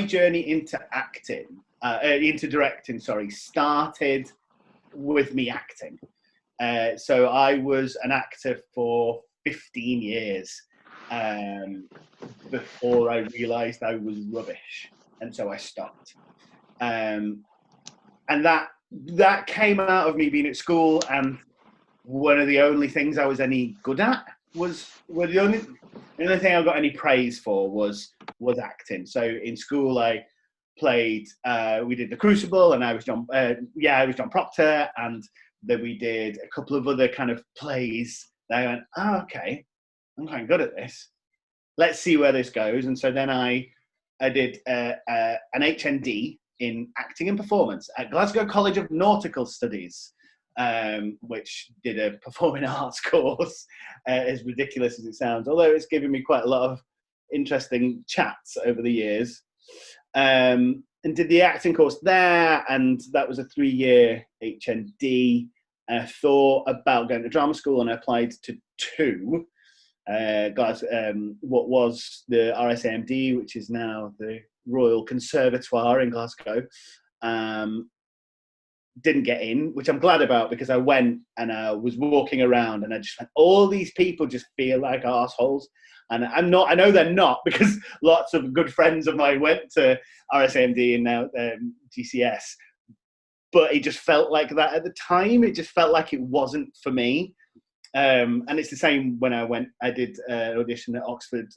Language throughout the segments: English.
my journey into directing, started with me acting. So I was an actor for 15 years before I realised I was rubbish, and so I stopped. And that came out of me being at school, and one of the only things I was any good at the only thing I got any praise for was acting. So in school, I played. We did The Crucible, and I was John Proctor, and then we did a couple of other kind of plays. That I went, oh, okay, I'm quite good at this. Let's see where this goes. And so then I did an HND in acting and performance at Glasgow College of Nautical Studies, which did a performing arts course, as ridiculous as it sounds, although it's given me quite a lot of interesting chats over the years. And did the acting course there, and that was a 3-year HND. And I thought about going to drama school, and I applied to 2. What was the RSAMD, which is now the Royal Conservatoire in Glasgow. Didn't get in, which I'm glad about, because I went and I was walking around and I just went, all these people just feel like arseholes. And I know they're not, because lots of good friends of mine went to RSAMD and now GCS. But it just felt like that at the time. It just felt like it wasn't for me. And it's the same when I did an audition at Oxford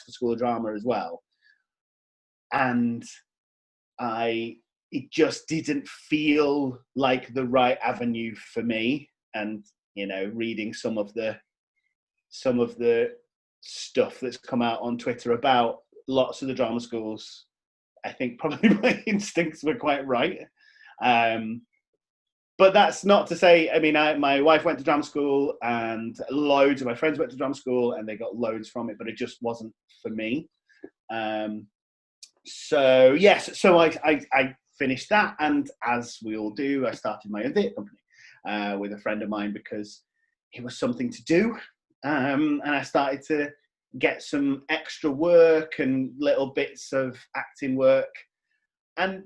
School of Drama as well. And it just didn't feel like the right avenue for me. And, reading some of the stuff that's come out on Twitter about lots of the drama schools, I think probably my instincts were quite right. But that's not to say, my wife went to drama school, and loads of my friends went to drama school, and they got loads from it, but it just wasn't for me. So I finished that, and as we all do, I started my own theatre company with a friend of mine, because it was something to do. And I started to get some extra work and little bits of acting work. And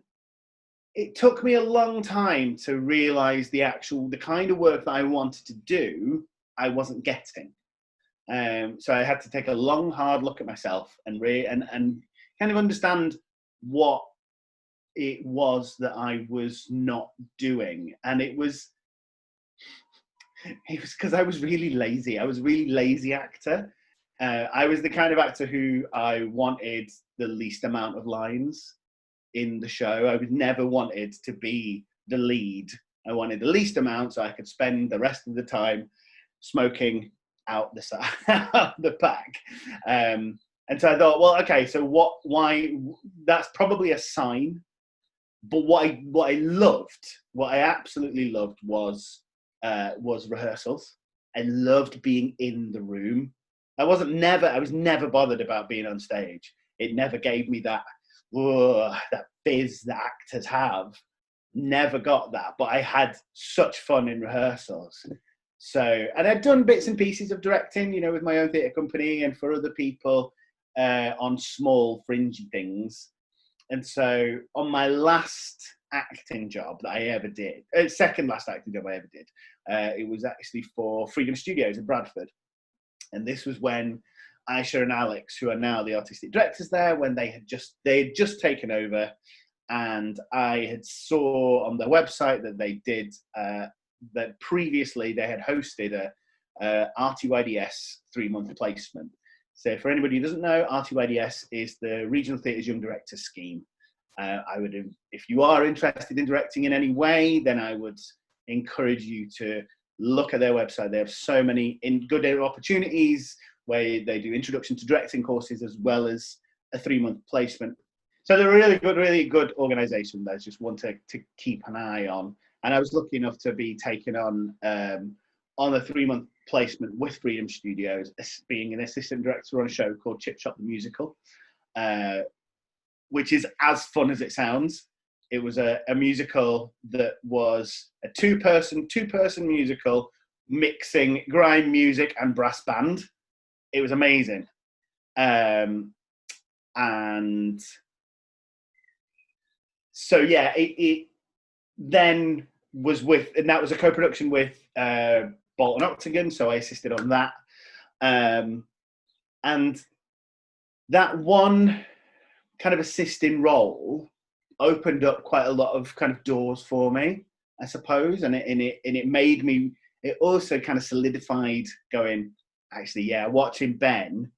it took me a long time to realise the kind of work that I wanted to do, I wasn't getting. So I had to take a long, hard look at myself and kind of understand what it was that I was not doing. And it was because I was really lazy. I was a really lazy actor. I was the kind of actor who I wanted the least amount of lines in the show. I was never wanted to be the lead. I wanted the least amount so I could spend the rest of the time smoking out the side, out the back. And so I thought, well, okay, so why? That's probably a sign. But what I absolutely loved was rehearsals. I loved being in the room. I was never bothered about being on stage. It never gave me that fizz that actors have. Never got that, but I had such fun in rehearsals. So, and I'd done bits and pieces of directing, with my own theatre company and for other people on small fringy things. And so on my last acting job that I ever did, second last acting job I ever did, it was actually for Freedom Studios in Bradford. And this was when Aisha and Alex, who are now the artistic directors there, when they had just taken over, and I had saw on their website that they did, that previously they had hosted a RTYDS 3-month placement. So for anybody who doesn't know, RTYDS is the Regional Theatre's Young Director Scheme. If you are interested in directing in any way, then I would encourage you to look at their website. They have so many good opportunities where they do introduction to directing courses as well as a 3-month placement. So they're a really good organisation that I just want to keep an eye on. And I was lucky enough to be taken on a 3-month placement with Freedom Studios, being an assistant director on a show called Chip Shop the Musical, which is as fun as it sounds. It was a musical that was a two-person musical mixing grime music and brass band. It was amazing. And so yeah, it then was with, and that was a co-production with Bolton Octagon, so I assisted on that. And that one kind of assisting role opened up quite a lot of kind of doors for me, I suppose, and it made me. It also kind of solidified going. Actually, yeah, watching Ben,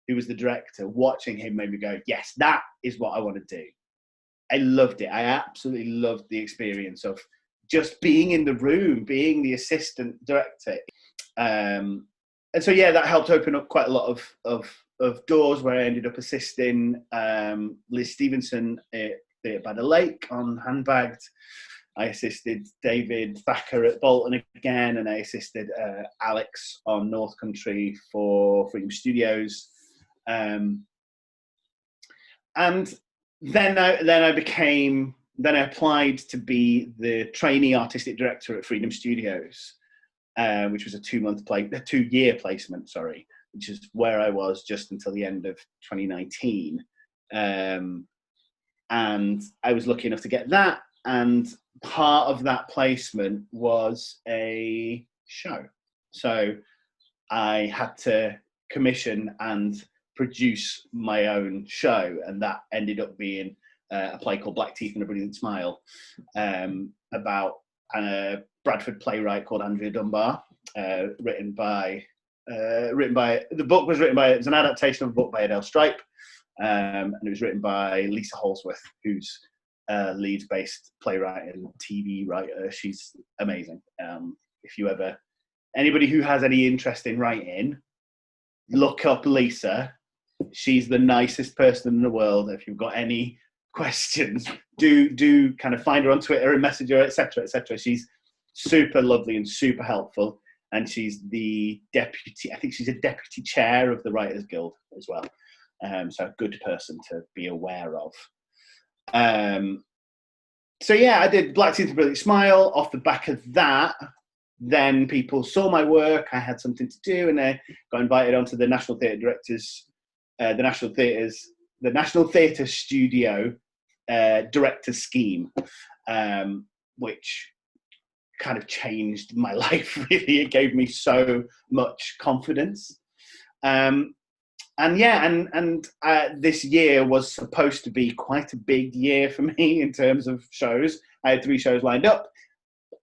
who was the director, watching him made me go, yes, that is what I want to do. I loved it. I absolutely loved the experience of just being in the room, being the assistant director. And so, yeah, that helped open up quite a lot of doors where I ended up assisting Liz Stevenson at By the Lake on Handbagged. I assisted David Thacker at Bolton again, and I assisted Alex on North Country for Freedom Studios. And then I applied to be the trainee artistic director at Freedom Studios, which was a 2-year placement, which is where I was just until the end of 2019. And I was lucky enough to get that, and part of that placement was a show. So I had to commission and produce my own show, and that ended up being a play called Black Teeth and a Brilliant Smile, about a Bradford playwright called Andrea Dunbar, written by the book was written by, it's an adaptation of a book by Adele Stripe, and it was written by Lisa Holsworth, who's a Leeds-based playwright and TV writer. She's amazing. Anybody who has any interest in writing, look up Lisa. She's the nicest person in the world. If you've got any questions, do kind of find her on Twitter and message her, etc., etc. She's super lovely and super helpful, and she's the deputy. I think she's a deputy chair of the Writers Guild as well. So a good person to be aware of. So yeah, I did Black Teeth and a Brilliant Smile. Off the back of that, then people saw my work. I had something to do, and I got invited onto the National Theatre Directors. The National Theatre Studio Directors Scheme, which kind of changed my life, really. It gave me so much confidence. This year was supposed to be quite a big year for me in terms of shows. I had 3 shows lined up.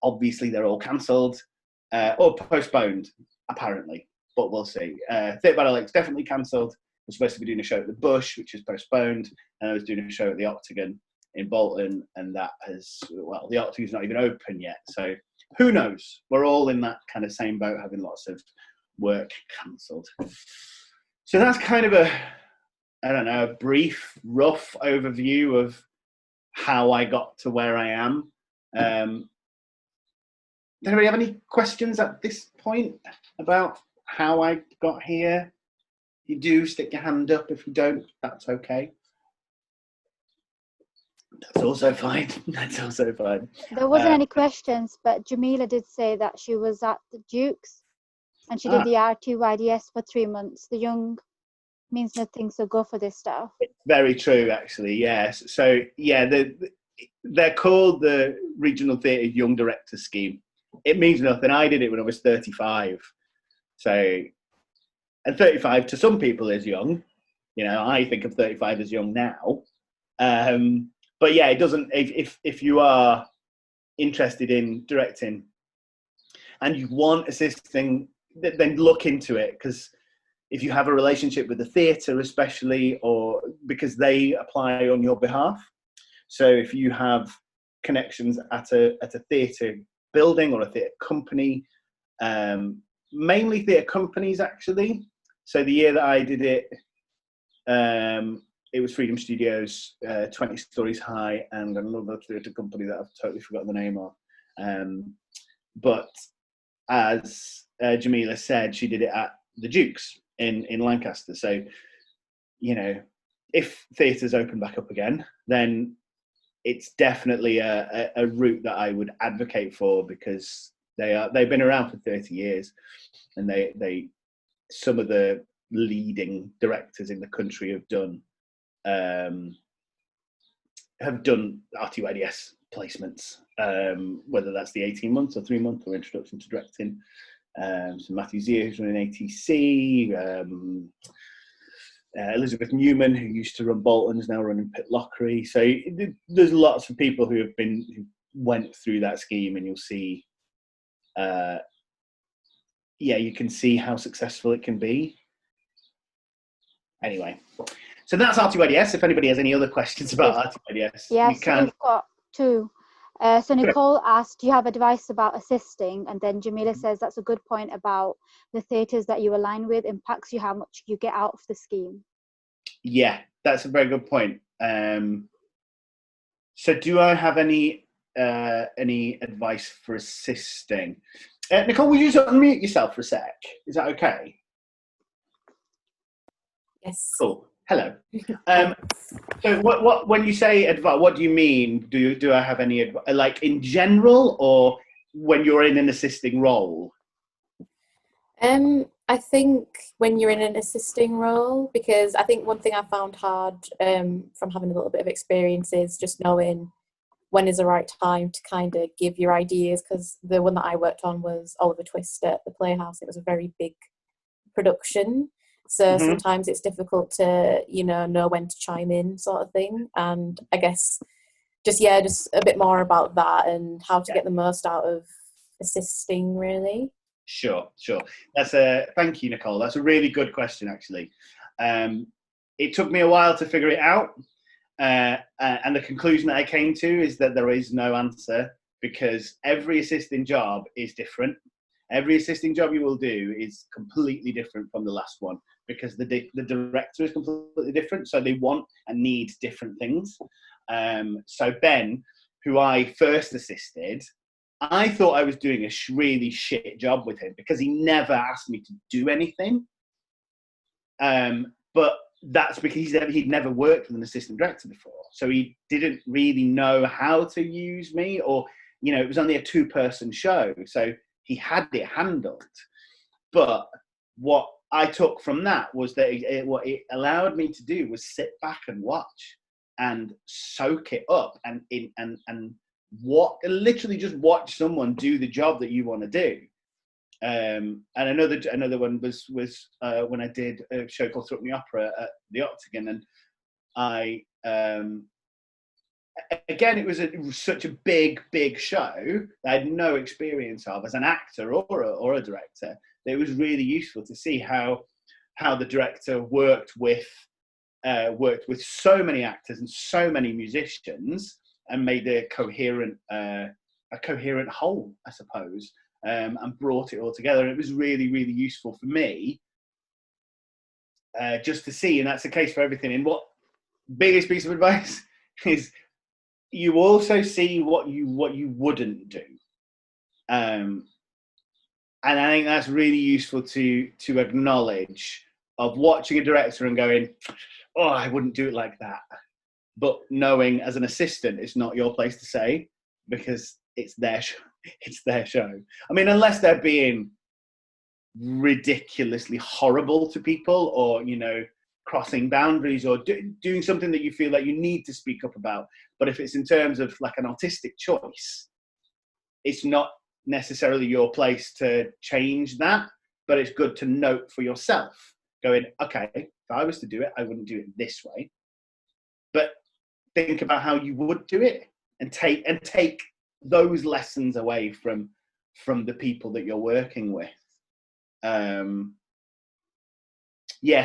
Obviously, they're all cancelled or postponed, apparently, but we'll see. Theatre by the Lake's definitely cancelled. I was supposed to be doing a show at the Bush, which is postponed, and I was doing a show at the Octagon in Bolton, and that the Octagon's not even open yet, so who knows? We're all in that kind of same boat, having lots of work cancelled. So that's kind of a brief, rough overview of how I got to where I am. Does anybody have any questions at this point about how I got here? If you do, stick your hand up. If you don't, that's okay. That's also fine. That's also fine. There wasn't any questions, but Jamila did say that she was at the Dukes and she did the RTYDS for 3 months. The young means nothing, so go for this stuff. Very true, actually, yes. So, yeah, they're called the Regional Theatre Young Director Scheme. It means nothing. I did it when I was 35. So, and 35 to some people is young. You know, I think of 35 as young now. But yeah, it doesn't, if you are interested in directing and you want assisting, then look into it, because if you have a relationship with the theatre, especially, or because they apply on your behalf. So if you have connections at a theatre building or a theatre company, mainly theatre companies, actually. So the year that I did it, it was Freedom Studios, 20 Stories High, and another theatre company that I've totally forgotten the name of. But as Jamila said, she did it at the Dukes in Lancaster. So, you know, if theatres open back up again, then it's definitely a route that I would advocate for, because they've been around for 30 years, and they some of the leading directors in the country have done have done RTYDS placements, whether that's the 18 months or 3 month or introduction to directing. So Matthew Zier, who's running ATC, Elizabeth Newman, who used to run Bolton, is now running Pitlochry. So there's lots of people who went through that scheme, and you'll see, you can see how successful it can be. Anyway, so that's RTYDS. If anybody has any other questions about RTYDS, yes, you can. We've got two. So Nicole asked, do you have advice about assisting? And then Jamila says, that's a good point about the theatres that you align with impacts you how much you get out of the scheme. Yeah, that's a very good point. So do I have any advice for assisting? Nicole, will you just unmute yourself for a sec? Is that okay? Yes. Cool. Hello. So what when you say advice, what do you mean? Do I have any advice, like in general, or when you're in an assisting role? I think when you're in an assisting role, because I think one thing I found hard from having a little bit of experience is just knowing when is the right time to kind of give your ideas, because the one that I worked on was Oliver Twist at the Playhouse. It was a very big production. So sometimes it's difficult to, know when to chime in, sort of thing. And I guess just a bit more about that and how to get the most out of assisting, really. Sure. Thank you, Nicole. That's a really good question, actually. It took me a while to figure it out. And the conclusion that I came to is that there is no answer, because every assisting job is different. Every assisting job you will do is completely different from the last one, because the director is completely different. So they want and need different things. So Ben, who I first assisted, I thought I was doing a really shit job with him because he never asked me to do anything. But that's because he'd never worked with an assistant director before. So he didn't really know how to use me, or, it was only a 2-person show. So he had it handled. But what I took from that was that what it allowed me to do was sit back and watch and soak it up and literally just watch someone do the job that you want to do. And another one was when I did a show called Throughout the Opera at the Octagon, and I again it was such a big show that I had no experience of as an actor or a director. That it was really useful to see how the director worked with so many actors and so many musicians and made a coherent whole, I suppose. And brought it all together. And it was really, really useful for me just to see, and that's the case for everything. And what biggest piece of advice is, you also see what you wouldn't do. And I think that's really useful to acknowledge, of watching a director and going, oh, I wouldn't do it like that. But knowing as an assistant, it's not your place to say, because it's their show. It's their show. I mean, unless they're being ridiculously horrible to people, or, crossing boundaries, or doing something that you feel like you need to speak up about. But if it's in terms of like an artistic choice, it's not necessarily your place to change that. But it's good to note for yourself, going, okay, if I was to do it, I wouldn't do it this way. But think about how you would do it, and take those lessons away from the people that you're working with.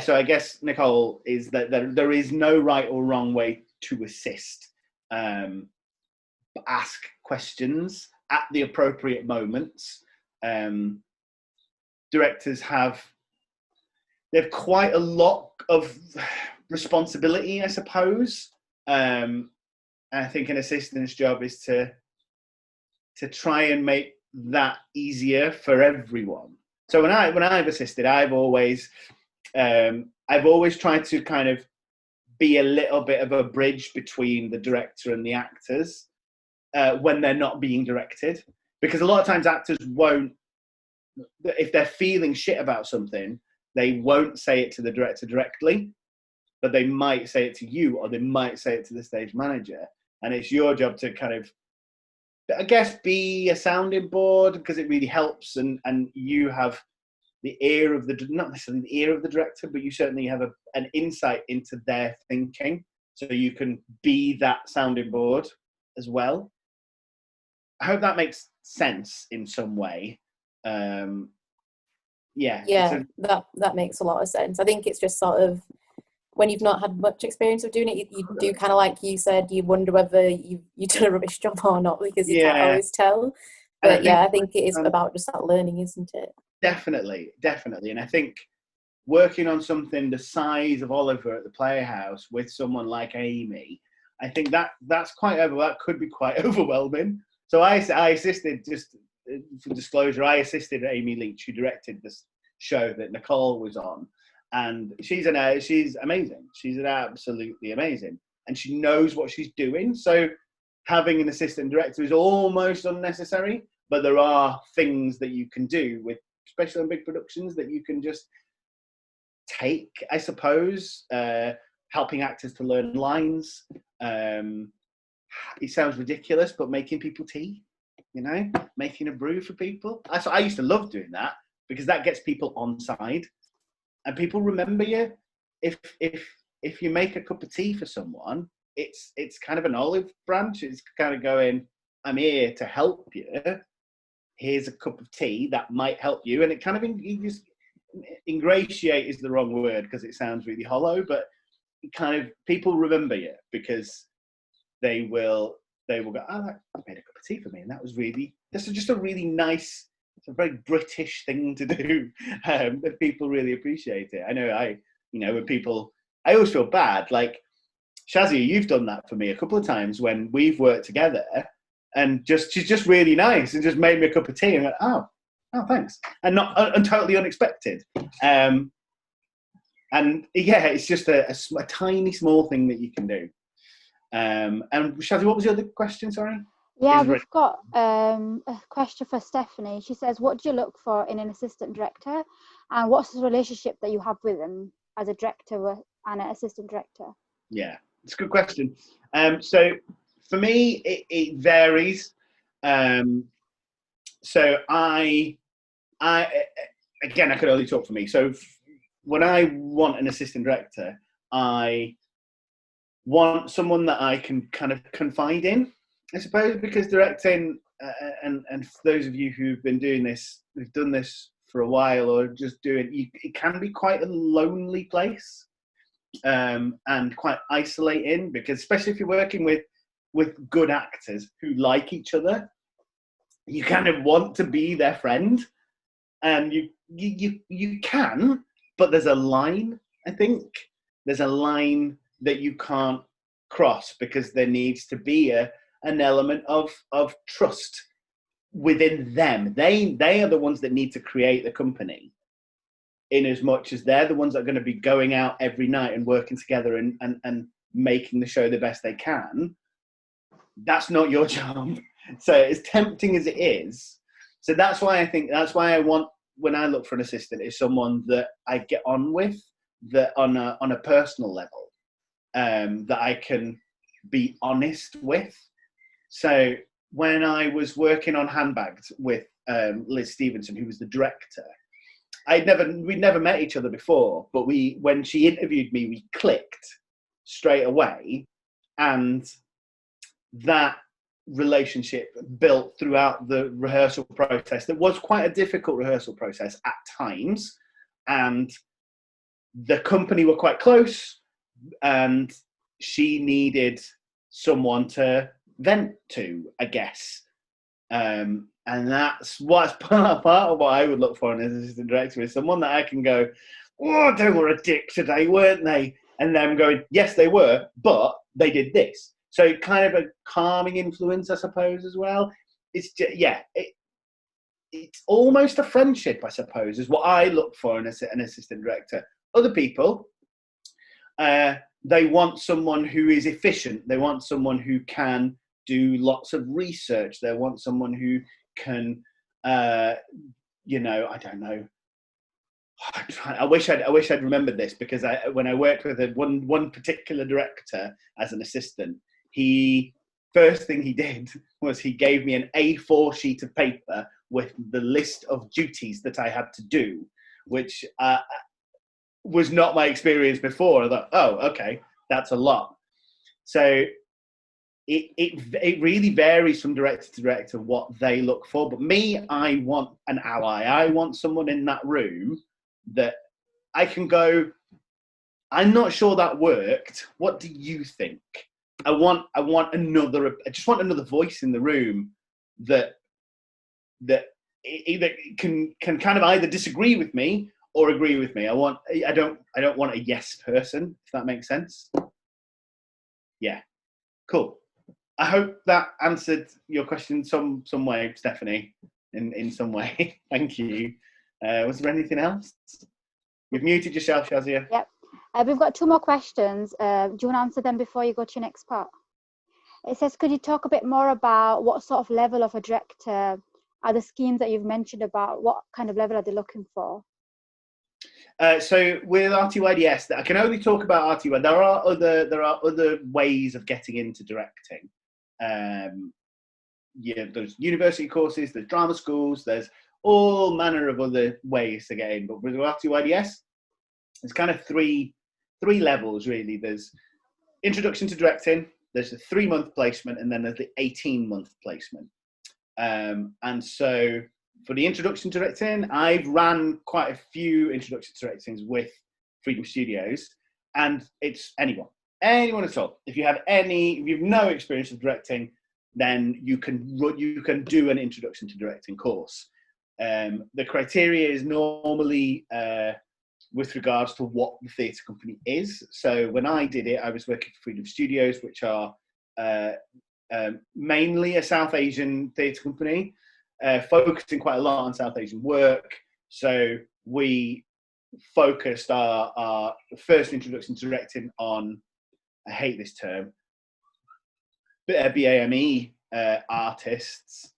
So I guess, Nicole, is that there is no right or wrong way to assist. Ask questions at the appropriate moments. Directors have quite a lot of responsibility, I suppose. I think an assistant's job is to try and make that easier for everyone. So when I've assisted, I've always tried to kind of be a little bit of a bridge between the director and the actors when they're not being directed, because a lot of times actors won't, if they're feeling shit about something, they won't say it to the director directly, but they might say it to you, or they might say it to the stage manager. and it's your job to kind of, I guess, be a sounding board, because it really helps, and you have the ear of not necessarily the ear of the director, but you certainly have an insight into their thinking, so you can be that sounding board as well. I hope that makes sense in some way. Yeah, that makes a lot of sense. I think it's just sort of, when you've not had much experience of doing it, you do kind of, like you said, you wonder whether you've done a rubbish job or not, because you can't always tell. But I think it is about just that learning, isn't it? Definitely. And I think working on something the size of Oliver at the Playhouse with someone like Amy, I think that could be quite overwhelming. So I assisted, just for disclosure, I assisted Amy Leach, who directed this show that Nicole was on, and she's amazing. She's absolutely amazing, and she knows what she's doing. So having an assistant director is almost unnecessary, but there are things that you can do with, especially on big productions, that you can just take, I suppose, helping actors to learn lines. It sounds ridiculous, but making people tea, making a brew for people. I used to love doing that, because that gets people on side, and people remember you. If you make a cup of tea for someone, it's kind of an olive branch. It's kind of going, I'm here to help you. Here's a cup of tea that might help you, and it kind of ingratiate is the wrong word, because it sounds really hollow, but kind of people remember you, because they will go, oh, that made a cup of tea for me, and this is just a really nice, it's a very British thing to do, that people really appreciate it. I know when people, I always feel bad, like, Shazia, you've done that for me a couple of times when we've worked together, and she's just really nice and just made me a cup of tea, and I'm like, oh, thanks, and totally unexpected. And yeah, it's just a tiny small thing that you can do. And Shazia, what was your other question? Sorry. Yeah, we've got a question for Stephanie. She says, what do you look for in an assistant director, and what's the relationship that you have with them as a director and an assistant director? Yeah, it's a good question. So for me, it varies. So I again, I could only talk for me. So when I want an assistant director, I want someone that I can kind of confide in, I suppose, because directing, and for those of you who've been doing this, who've done this for a while, or just it can be quite a lonely place, and quite isolating, because especially if you're working with good actors who like each other, you kind of want to be their friend, and you can, but there's a line. I think there's a line that you can't cross, because there needs to be an element of trust within them. They are the ones that need to create the company, in as much as they're the ones that are going to be going out every night and working together and making the show the best they can. That's not your job. So as tempting as it is, so that's why I want, when I look for an assistant, is someone that I get on with, that on a personal level, that I can be honest with. So when I was working on Handbags with Liz Stevenson, who was the director, we'd never met each other before, but when she interviewed me, we clicked straight away, and that relationship built throughout the rehearsal process. That was quite a difficult rehearsal process at times, and the company were quite close, and she needed someone to vent to, I guess. And that's what's part of what I would look for in an assistant director, is someone that I can go, oh, they were a dick today, weren't they? And them going, yes, they were, but they did this. So kind of a calming influence, I suppose, as well. It's just, it's almost a friendship, I suppose, is what I look for in an assistant director. Other people, they want someone who is efficient. They want someone who can do lots of research. They want someone who can, I don't know. I wish I'd remembered this, because when I worked with one particular director as an assistant, he first thing he did was he gave me an A4 sheet of paper with the list of duties that I had to do, which was not my experience before. I thought, oh, okay, that's a lot. So it really varies from director to director what they look for. But me, I want an ally. I want someone in that room that I can go, I'm not sure that worked. What do you think? I just want another voice in the room that either can kind of either disagree with me or agree with me. I don't want a yes person, if that makes sense. Yeah, cool. I hope that answered your question some way, Stephanie, in some way. Thank you. Was there anything else? You've muted yourself, Shazia. Yep. We've got 2 more questions. Do you want to answer them before you go to your next part? It says, could you talk a bit more about what sort of level of a director are the schemes that you've mentioned about? What kind of level are they looking for? So with RTYDS, I can only talk about RTY. There are other ways of getting into directing. There's university courses, there's drama schools, there's all manner of other ways to get in. But with RTYDS, it's kind of three levels really. There's introduction to directing, there's a 3-month placement, and then there's the 18-month placement. And so for the introduction to directing, I've ran quite a few introduction to directings with Freedom Studios, and it's anyone at all. If you have no experience of directing, then you can do an introduction to directing course. The criteria is normally with regards to what the theatre company is. So when I did it, I was working for Freedom Studios, which are mainly a South Asian theatre company, focusing quite a lot on South Asian work. So we focused our first introduction to directing on, I hate this term, BAME artists.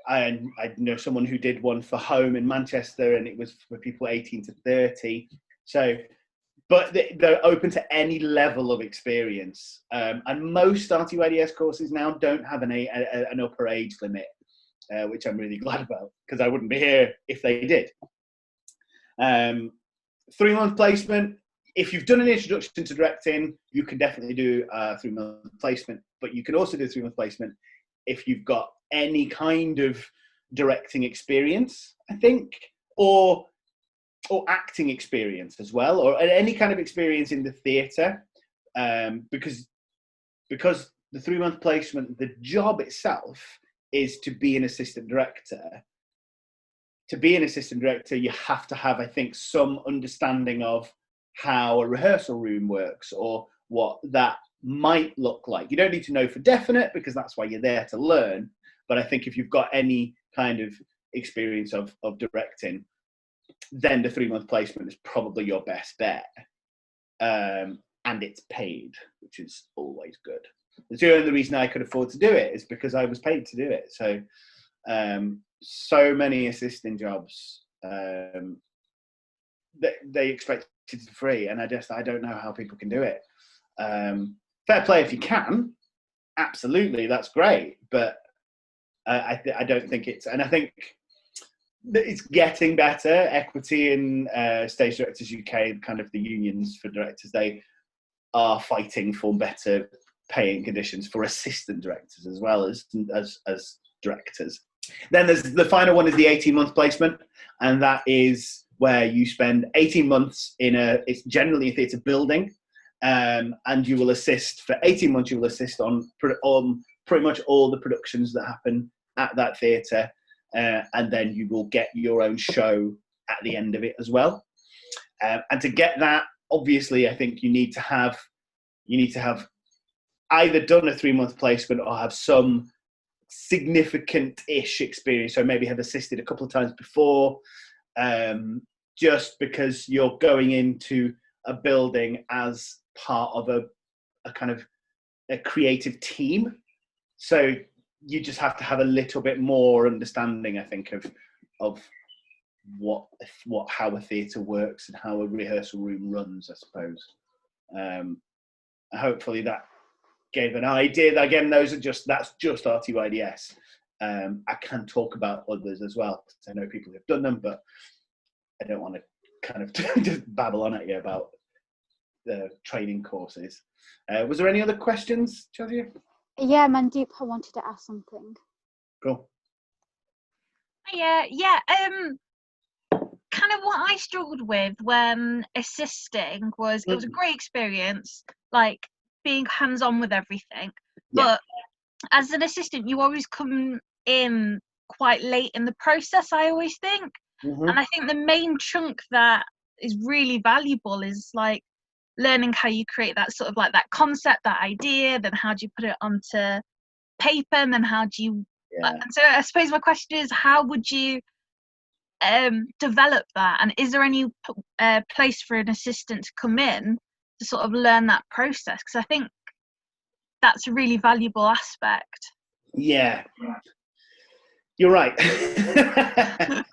I know someone who did one for Home in Manchester, and it was for people 18 to 30. So, but they're open to any level of experience. And most RTYDS courses now don't have an upper age limit, which I'm really glad about, because I wouldn't be here if they did. 3-month placement. If you've done an introduction to directing, you can definitely do a 3-month placement, but you can also do a 3-month placement if you've got any kind of directing experience, I think, or acting experience as well, or any kind of experience in the theatre, because the 3-month placement, the job itself is to be an assistant director. To be an assistant director, you have to have, I think, some understanding of how a rehearsal room works or what that might look like. You don't need to know for definite, because that's why you're there to learn. But I think if you've got any kind of experience of directing, then the 3-month placement is probably your best bet. And it's paid, which is always good. The only reason I could afford to do it is because I was paid to do it. So, so many assisting jobs, they expect it for free, and I don't know how people can do it. Fair play if you can, absolutely, that's great. But I don't think it's, and I think it's getting better. Equity in Stage Directors UK, kind of the unions for directors, they are fighting for better paying conditions for assistant directors as well as directors. Then there's the final one is the 18-month placement, and that is where you spend 18 months it's generally a theatre building, and you will assist for 18 months. You will assist on pretty much all the productions that happen at that theatre, and then you will get your own show at the end of it as well. And to get that, obviously, I think you need to have either done a 3-month placement or have some significant-ish experience. So maybe have assisted a couple of times before, just because you're going into a building as part of a kind of a creative team. So you just have to have a little bit more understanding, I think, of how a theatre works and how a rehearsal room runs, I suppose. Hopefully that gave an idea. Again, that's just RTYDS. I can talk about others as well, because I know people who've done them, but I don't want to kind of just babble on at you about the training courses. Was there any other questions, Chazia? Yeah, Mandeep, I wanted to ask something. Cool. Yeah. Kind of what I struggled with when assisting was, it was a great experience, like being hands-on with everything. Yeah. But as an assistant, you always come in quite late in the process, I always think. Mm-hmm. And I think the main chunk that is really valuable is like learning how you create that sort of like that concept, that idea, then how do you put it onto paper, and then how do you and so I suppose my question is, how would you develop that, and is there any place for an assistant to come in to sort of learn that process, because I think that's a really valuable aspect. Yeah, you're right.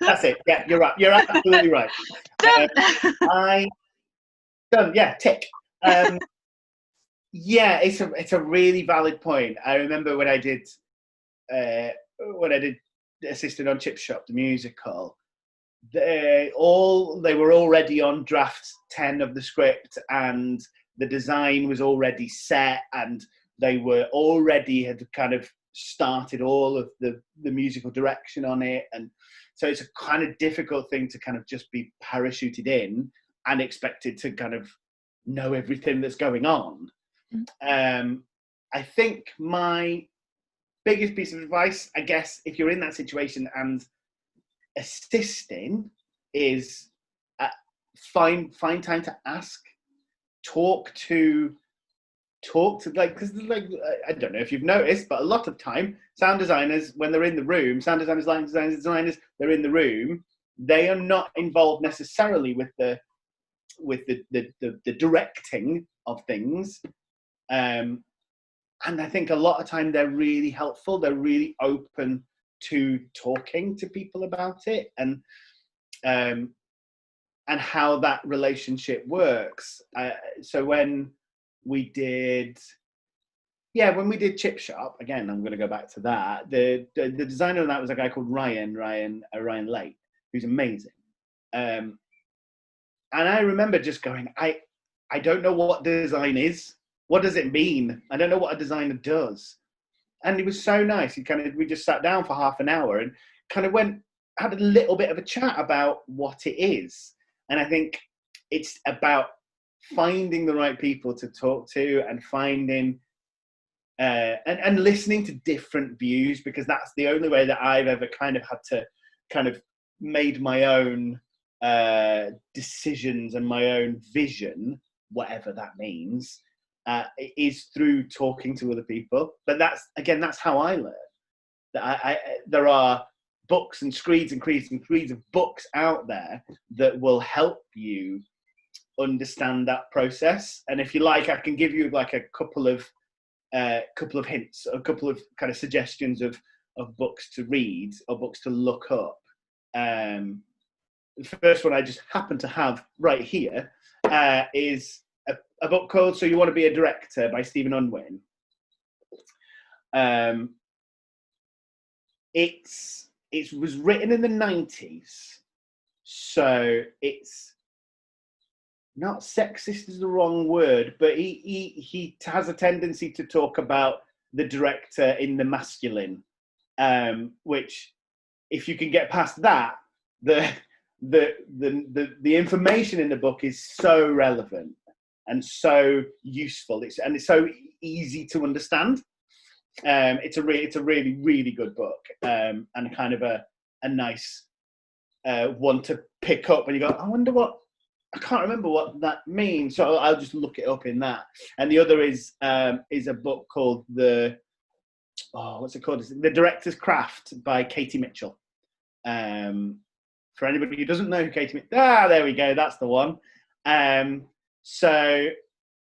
That's it. Yeah, you're right. You're absolutely right. Yeah, tick. Yeah, it's a really valid point. I remember when I did assisted on Chip Shop, the musical. They were already on draft 10 of the script, and the design was already set, and they had kind of started all of the musical direction on it. And so it's a kind of difficult thing to kind of just be parachuted in and expected to kind of know everything that's going on. I think my biggest piece of advice, I guess, if you're in that situation and assisting, is find time to ask, talk to like, because like, I don't know if you've noticed, but a lot of time sound designers, when they're in the room, sound designers, lighting designers, they're in the room, they are not involved necessarily with the directing of things. And I think a lot of time they're really helpful. They're really open to talking to people about it, and how that relationship works. So when we did Chip Shop, again, I'm going to go back to that. The designer of that was a guy called Ryan Late, who's amazing. And I remember just going, I don't know what design is. What does it mean? I don't know what a designer does. And it was so nice. We just sat down for half an hour and kind of had a little bit of a chat about what it is. And I think it's about finding the right people to talk to, and finding and listening to different views, because that's the only way that I've ever kind of had to kind of made my own decisions and my own vision, whatever that means, is through talking to other people. But that's how I learn. There are books and screeds of books out there that will help you understand that process. And if you like, I can give you like a couple of hints, a couple of kind of suggestions of books to read or books to look up. The first one I just happen to have right here is a book called So You Want to Be a Director by Stephen Unwin. It was written in the 90s, so it's not sexist is the wrong word, but he has a tendency to talk about the director in the masculine, which, if you can get past that, the information in the book is so relevant and so useful. It's so easy to understand. It's a really, really good book, and kind of a nice one to pick up. And you go, I can't remember what that means, so I'll just look it up in that. And the other is a book called what's it called? The Director's Craft by Katie Mitchell. For anybody who doesn't know who Katie Mitchell, there we go, that's the one. So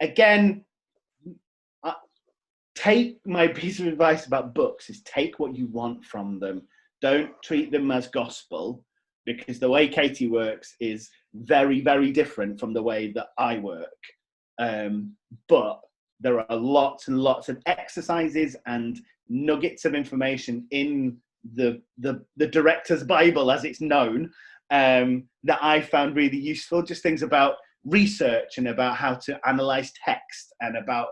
again, take my piece of advice about books is take what you want from them. Don't treat them as gospel, because the way Katie works is very, very different from the way that I work. But there are lots and lots of exercises and nuggets of information in the director's Bible, as it's known, that I found really useful. Just things about research and about how to analyze text and about,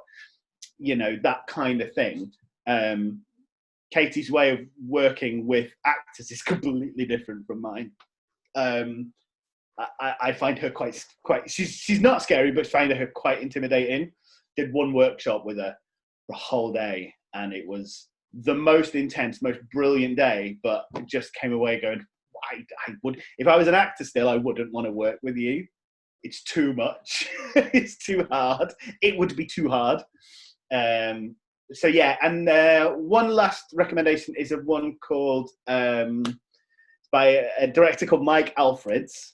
you know, that kind of thing. Katie's way of working with actors is completely different from mine. I find her quite. She's not scary, but I find her quite intimidating. Did one workshop with her for a whole day, and it was the most intense, most brilliant day. But just came away going, I would, if I was an actor still, I wouldn't want to work with you. It's too much. It's too hard. It would be too hard. So yeah, and one last recommendation is of one called by a director called Mike Alfreds,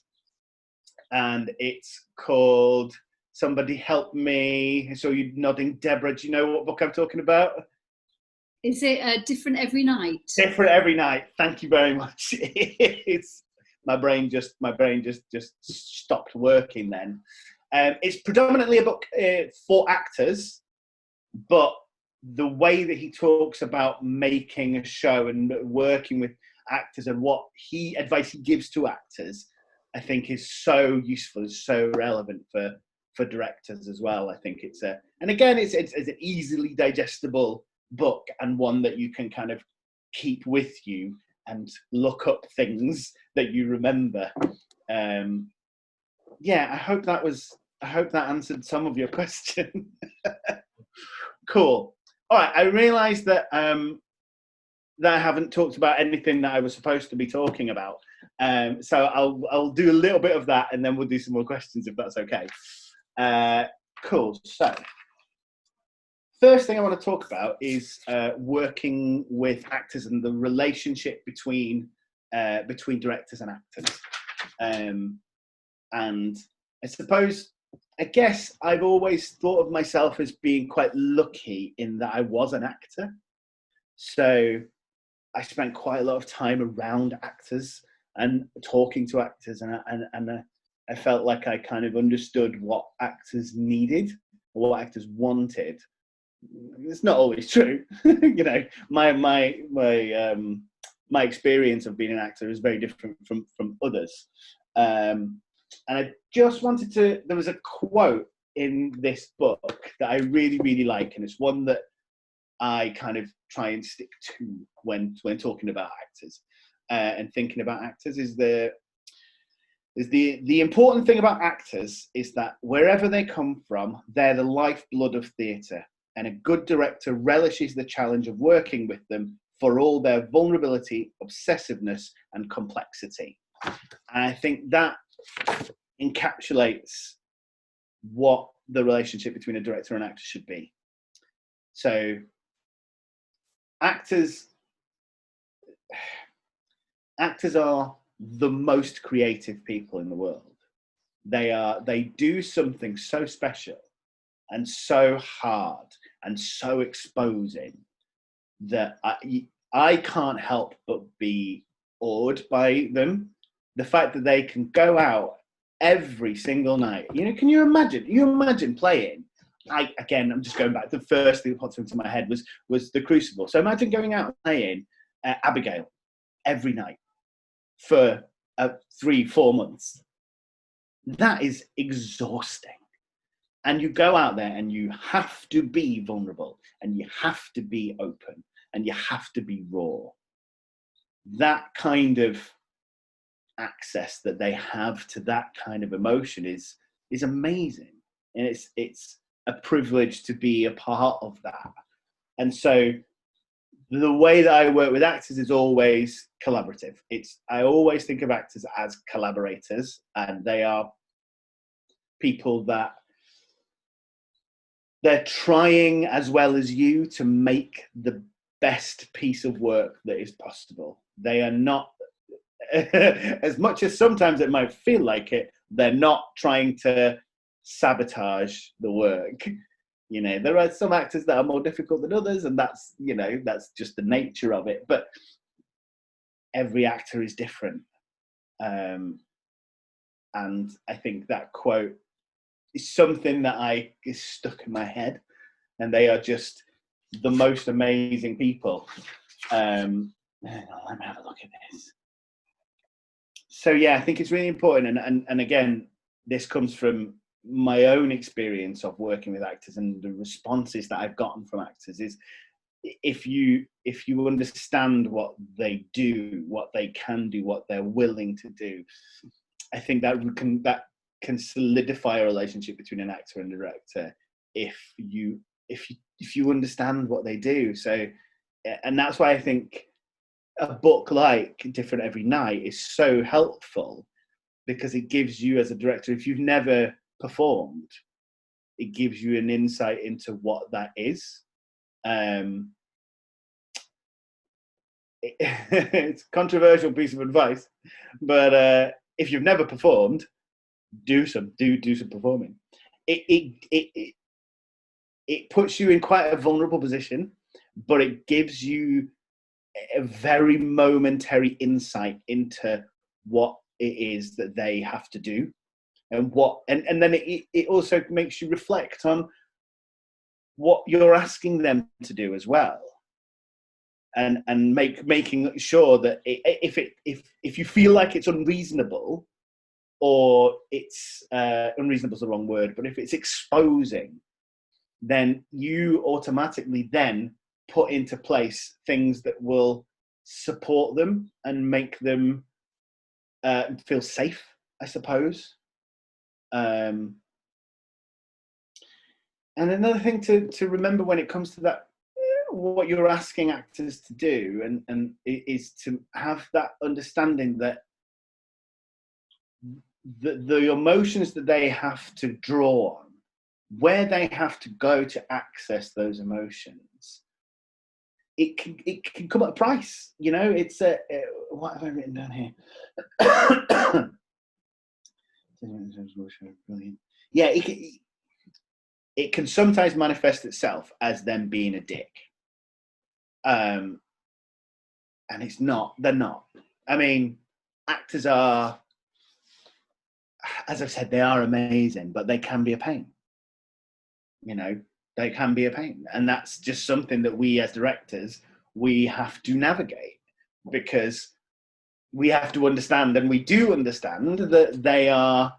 and it's called Somebody Help Me. So you're nodding, Deborah. Do you know what book I'm talking about? Is it Different Every Night? Different Every Night. Thank you very much. It's my brain just stopped working then. It's predominantly a book for actors, but the way that he talks about making a show and working with actors and what advice he gives to actors, I think is so useful, is so relevant for directors as well. I think it's and again, it's an easily digestible book, and one that you can kind of keep with you and look up things that you remember. Yeah, I hope that answered some of your question. Cool. All right, I realised that that I haven't talked about anything that I was supposed to be talking about. So I'll do a little bit of that, and then we'll do some more questions if that's okay. Cool. So first thing I want to talk about is working with actors and the relationship between directors and actors. And I guess I've always thought of myself as being quite lucky in that I was an actor. So I spent quite a lot of time around actors and talking to actors, and I felt like I kind of understood what actors needed or what actors wanted. It's not always true. You know, my experience of being an actor is very different from others. And I just wanted to, there was a quote in this book that I really, really like, and it's one that I kind of try and stick to when talking about actors and thinking about actors. Is the important thing about actors is that wherever they come from, they're the lifeblood of theatre, and a good director relishes the challenge of working with them for all their vulnerability, obsessiveness, and complexity. And I think that encapsulates what the relationship between a director and actor should be. So actors are the most creative people in the world. They do something so special and so hard and so exposing that I can't help but be awed by them. The fact that they can go out every single night. You know, can you imagine? You imagine playing. I'm just going back. The first thing that popped into my head was The Crucible. So imagine going out and playing Abigail every night for 3-4 months. That is exhausting. And you go out there and you have to be vulnerable, and you have to be open, and you have to be raw. That kind of access that they have to that kind of emotion is amazing, and it's a privilege to be a part of that. And so the way that I work with actors is always collaborative. I always think of actors as collaborators, and they are people that they're trying as well as you to make the best piece of work that is possible. They are not, as much as sometimes it might feel like it, they're not trying to sabotage the work. You know, there are some actors that are more difficult than others, and that's, you know, that's just the nature of it. But every actor is different. And I think that quote is something that is stuck in my head. and they are just the most amazing people. Hang on, let me have a look at this. So yeah, I think it's really important, and again, this comes from my own experience of working with actors and the responses that I've gotten from actors is, if you understand what they do, what they can do, what they're willing to do, I think that can solidify a relationship between an actor and a director if you understand what they do. So, and that's why I think a book like Different Every Night is so helpful, because it gives you as a director, if you've never performed, it gives you an insight into what that is. It's a controversial piece of advice, but if you've never performed, do some performing. It puts you in quite a vulnerable position, but it gives you a very momentary insight into what it is that they have to do, and then it also makes you reflect on what you're asking them to do as well, and making sure that if you feel like it's unreasonable, or it's unreasonable is the wrong word, but if it's exposing, then you automatically then put into place things that will support them and make them feel safe, I suppose. And another thing to remember when it comes to that, what you're asking actors to do, and is to have that understanding that the emotions that they have to draw on, where they have to go to access those emotions, it can come at a price. You know, it's what have I written down here? Brilliant. Yeah, it can sometimes manifest itself as them being a dick, and it's not. They're not. I mean, actors are, as I've said, they are amazing, but they can be a pain. You know, they can be a pain, and that's just something that we as directors, we have to navigate, because we have to understand, and we do understand, that they are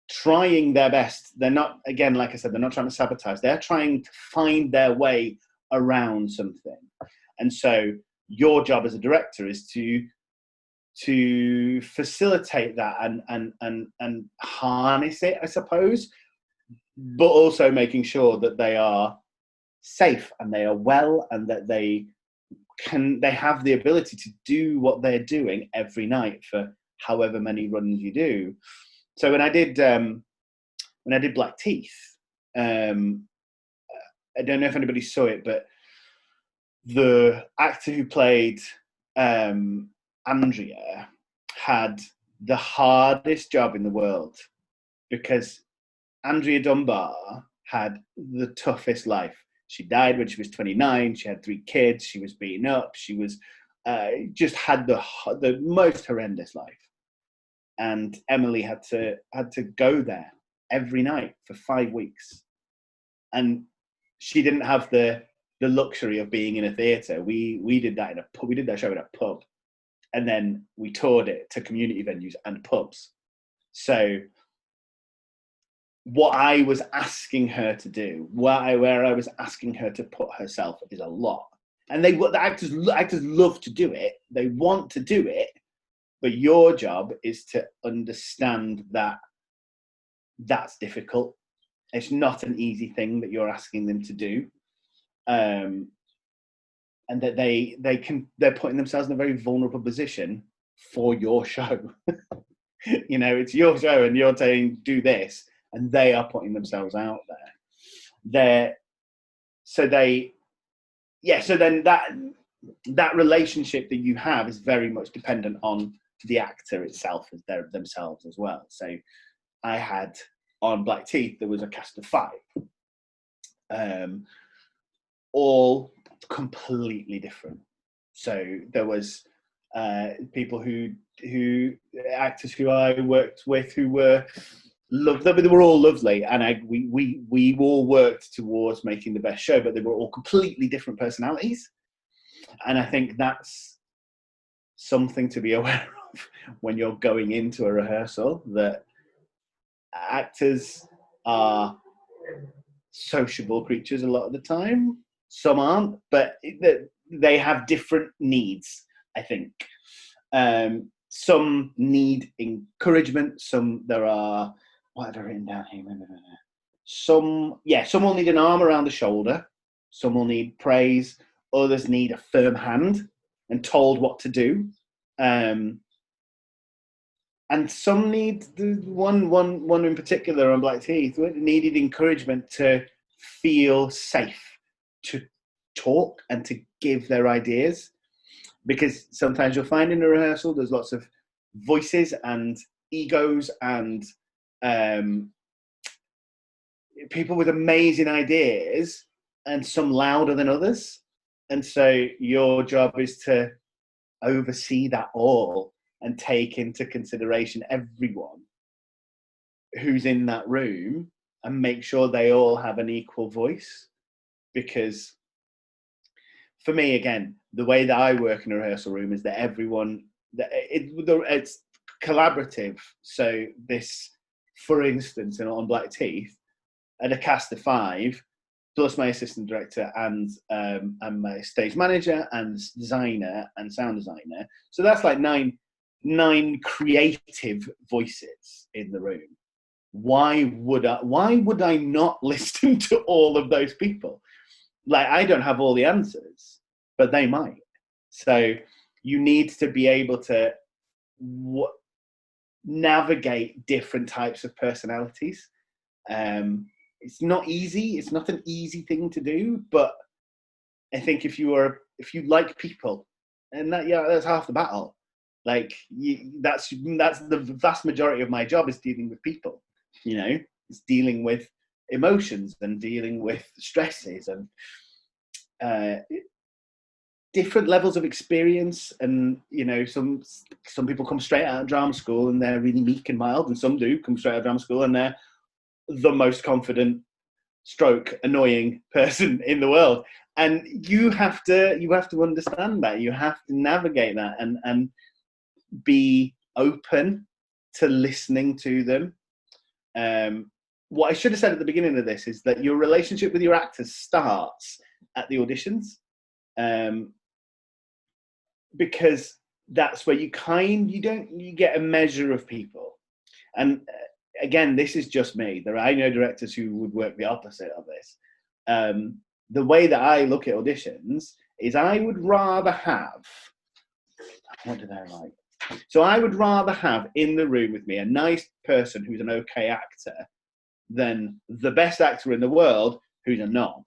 trying their best. They're not, again, like I said, they're not trying to sabotage. They're trying to find their way around something. And so your job as a director is to facilitate that and harness it, I suppose, but also making sure that they are safe and they are well, and that they have the ability to do what they're doing every night for however many runs you do. So when I did Black Teeth, I don't know if anybody saw it, but the actor who played Andrea had the hardest job in the world, because Andrea Dunbar had the toughest life. She died when she was 29. She had 3 kids. She was beaten up. She was just had the most horrendous life. And Emily had to go there every night for 5 weeks, and she didn't have the luxury of being in a theatre. We did that in a pub. We did that show in a pub, and then we toured it to community venues and pubs. So what I was asking her to do, where I was asking her to put herself, is a lot. And the actors love to do it. They want to do it, but your job is to understand that that's difficult. It's not an easy thing that you're asking them to do, and that they're putting themselves in a very vulnerable position for your show. You know, it's your show, and you're saying do this, and they are putting themselves out there. So then that relationship that you have is very much dependent on the actor itself, as themselves as well. So I had, on Black Teeth, there was a cast of 5, all completely different. So there was people actors who I worked with, who were loved them. They were all lovely, and we all worked towards making the best show, but they were all completely different personalities. And I think that's something to be aware of when you're going into a rehearsal, that actors are sociable creatures a lot of the time. Some aren't, but they have different needs, I think. Some need encouragement. There are, what have I written down here? Some will need an arm around the shoulder. Some will need praise. Others need a firm hand and told what to do. And some need, one in particular on Black Teeth, needed encouragement to feel safe to talk and to give their ideas. Because sometimes you'll find in a rehearsal there's lots of voices and egos and people with amazing ideas, and some louder than others. And so your job is to oversee that all and take into consideration everyone who's in that room and make sure they all have an equal voice. Because for me, again, the way that I work in a rehearsal room is that it's collaborative. So this, for instance, on Black Teeth, at a cast of 5, plus my assistant director and my stage manager and designer and sound designer. So that's like nine creative voices in the room. Why would I not listen to all of those people? Like, I don't have all the answers, but they might. So you need to be able to navigate different types of personalities. It's not easy. It's not an easy thing to do, but I think if you like people, and that's half the battle. Like, that's the vast majority of my job, is dealing with people. You know, it's dealing with emotions and dealing with stresses and different levels of experience. And you know, some people come straight out of drama school and they're really meek and mild, and some do come straight out of drama school and they're the most confident stroke annoying person in the world. And you have to understand that. You have to navigate that and be open to listening to them. What I should have said at the beginning of this is that your relationship with your actors starts at the auditions, because that's where you get a measure of people. And again, this is just me. I know directors who would work the opposite of this. The way that I look at auditions is I would rather have, what did I like? So I would rather have in the room with me a nice person who's an okay actor than the best actor in the world who's a knob.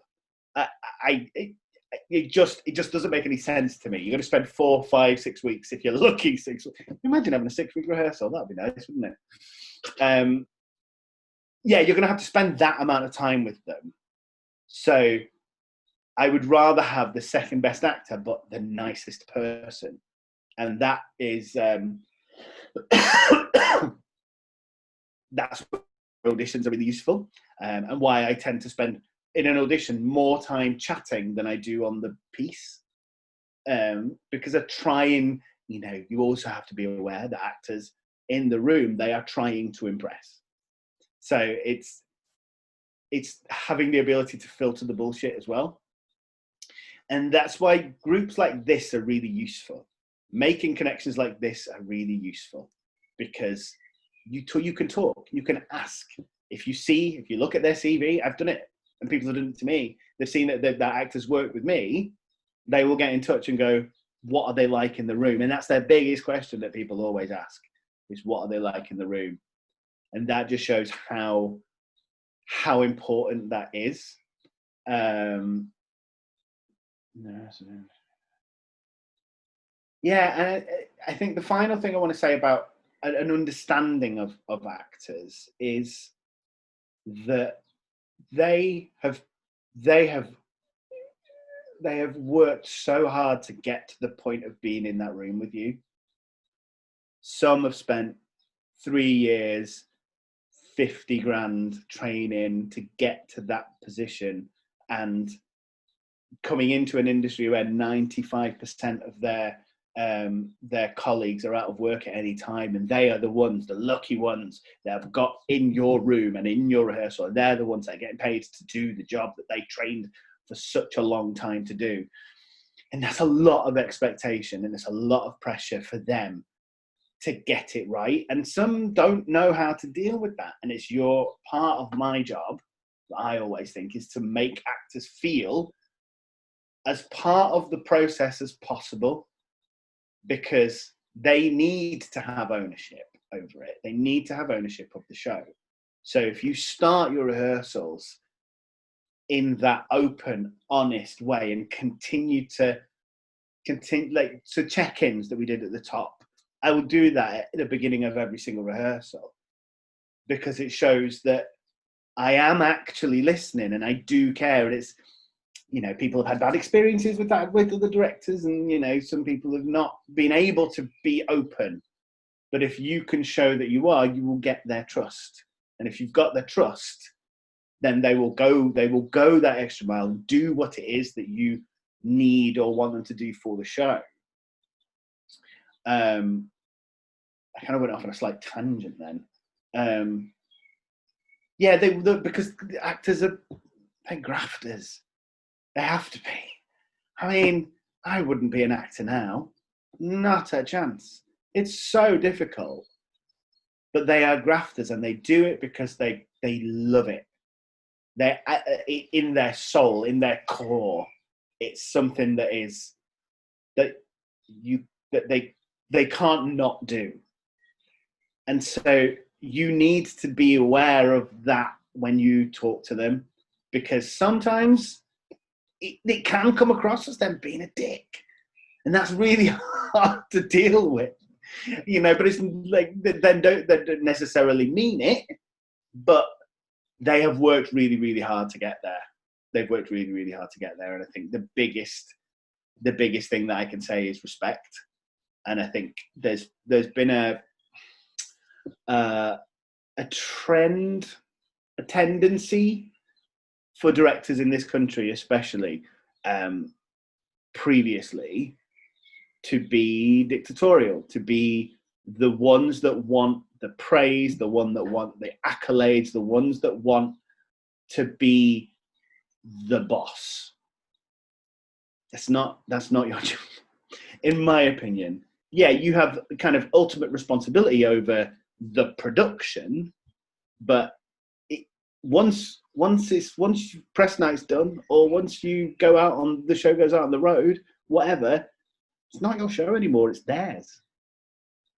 It just doesn't make any sense to me. You're going to spend 4, 5, 6 weeks, if you're lucky. 6 weeks. Imagine having a 6-week rehearsal. That'd be nice, wouldn't it? You're going to have to spend that amount of time with them. So I would rather have the second best actor, but the nicest person. And that is, that's where auditions are really useful, and why I tend to spend in an audition more time chatting than I do on the piece, because I try and, you know, you also have to be aware that actors in the room, they are trying to impress. So it's having the ability to filter the bullshit as well. And that's why groups like this are really useful. Making connections like this are really useful, because you can talk, you can ask. If you look at their CV, I've done it, and people have done it to me. They've seen that actors work with me. They will get in touch and go, what are they like in the room? And that's their biggest question that people always ask, is what are they like in the room? And that just shows how important that is. And I think the final thing I want to say about an understanding of actors is that they have worked so hard to get to the point of being in that room with you. Some have spent 3 years, 50 grand training to get to that position, and coming into an industry where 95% of their colleagues are out of work at any time, and they are the ones, the lucky ones, that have got in your room and in your rehearsal, and they're the ones that are getting paid to do the job that they trained for such a long time to do. And that's a lot of expectation, and it's a lot of pressure for them to get it right. And some don't know how to deal with that. And it's part of my job, I always think, is to make actors feel as part of the process as possible, because they need to have ownership over it. They need to have ownership of the show. So if you start your rehearsals in that open, honest way, and continue like check-ins that we did at the top, I will do that at the beginning of every single rehearsal, because it shows that I am actually listening and I do care. And it's, you know, people have had bad experiences with that with other directors, and, you know, some people have not been able to be open. But if you can show that you are, you will get their trust. And if you've got their trust, then they will go that extra mile and do what it is that you need or want them to do for the show. I kind of went off on a slight tangent then. Because the actors they're grafters. They have to be. I mean, I wouldn't be an actor now. Not a chance. It's so difficult. But they are grafters, and they do it because they love it. They're in their soul, in their core. It's something that they can't not do. And so you need to be aware of that when you talk to them, because sometimes it can come across as them being a dick, and that's really hard to deal with, you know. But it's like they don't necessarily mean it, but they have worked really, really hard to get there. They've worked really, really hard to get there, and I think the biggest thing that I can say is respect. And I think there's been a trend, a tendency for directors in this country, especially previously, to be dictatorial, to be the ones that want the praise, the one that want the accolades, the ones that want to be the boss. That's not your job, in my opinion. Yeah, you have kind of ultimate responsibility over the production, but once press night's done, or once you go out on the show goes out on the road, whatever, it's not your show anymore, it's theirs.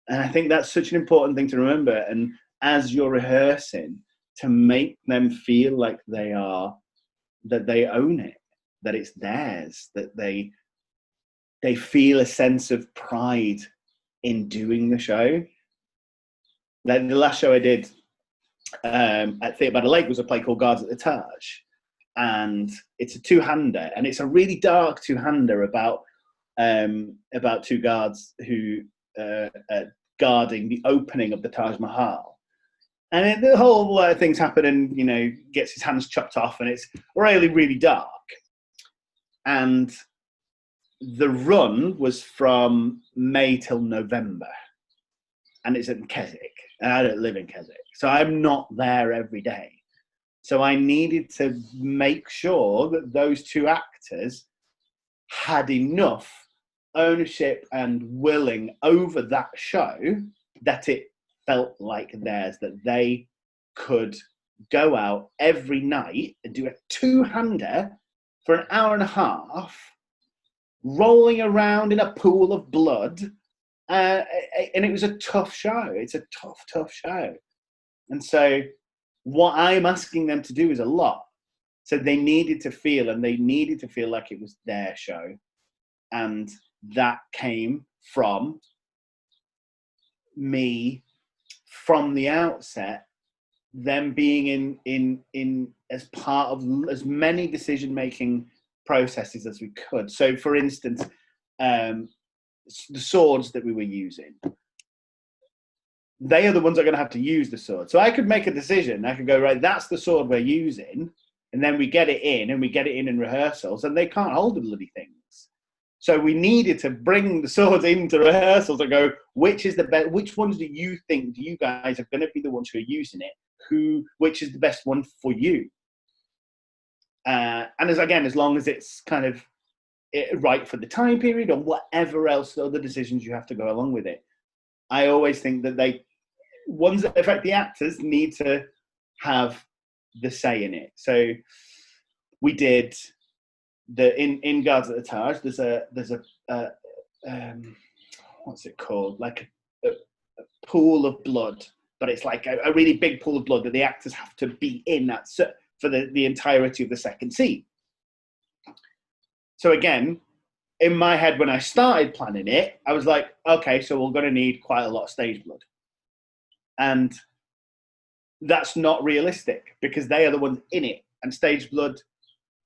And I think that's such an important thing to remember. And as you're rehearsing, to make them feel like they own it, that it's theirs, that they feel a sense of pride in doing the show. Like the last show I did at Theatre by the Lake was a play called Guards at the Taj, and it's a two-hander, and it's a really dark two-hander about two guards who guarding the opening of the Taj Mahal. And the whole things happen, and, you know, gets his hands chopped off, and it's really, really dark. And the run was from May till November, and it's in Keswick, and I don't live in Keswick, so I'm not there every day. So I needed to make sure that those two actors had enough ownership and willing over that show that it felt like theirs, that they could go out every night and do a two-hander for an hour and a half, rolling around in a pool of blood, and it was a tough show. It's a tough show. And so what I'm asking them to do is a lot. So they needed to feel like it was their show. And that came from me from the outset, them being in as part of as many decision-making processes as we could. So for instance, the swords that we were using, they are the ones that are going to have to use the sword. So I could make a decision. I could go, right, that's the sword we're using. And then we get it in, and we get it in rehearsals, and they can't hold the bloody things. So we needed to bring the swords into rehearsals and go, which is the best? Which ones do you think you guys are going to be the ones who are using it? Which is the best one for you? And as long as it's kind of right for the time period or whatever else, the other decisions you have to go along with it. I always think that ones that affect the actors need to have the say in it. So we did in Guards at the Taj. There's a what's it called? Like a pool of blood, but it's like a really big pool of blood that the actors have to be in for the entirety of the second scene. So again, in my head, when I started planning it, I was like, okay, so we're going to need quite a lot of stage blood. And that's not realistic because they are the ones in it. And stage blood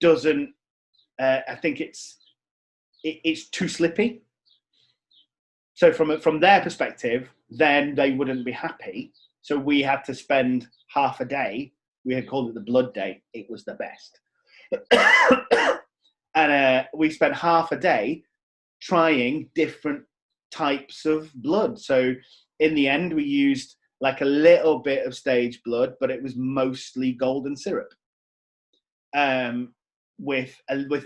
doesn't, I think it's too slippy. So from their perspective, then they wouldn't be happy. So we had to spend half a day. We had called it the blood day. It was the best. And we spent half a day trying different types of blood. So in the end, we used like a little bit of stage blood, but it was mostly golden syrup with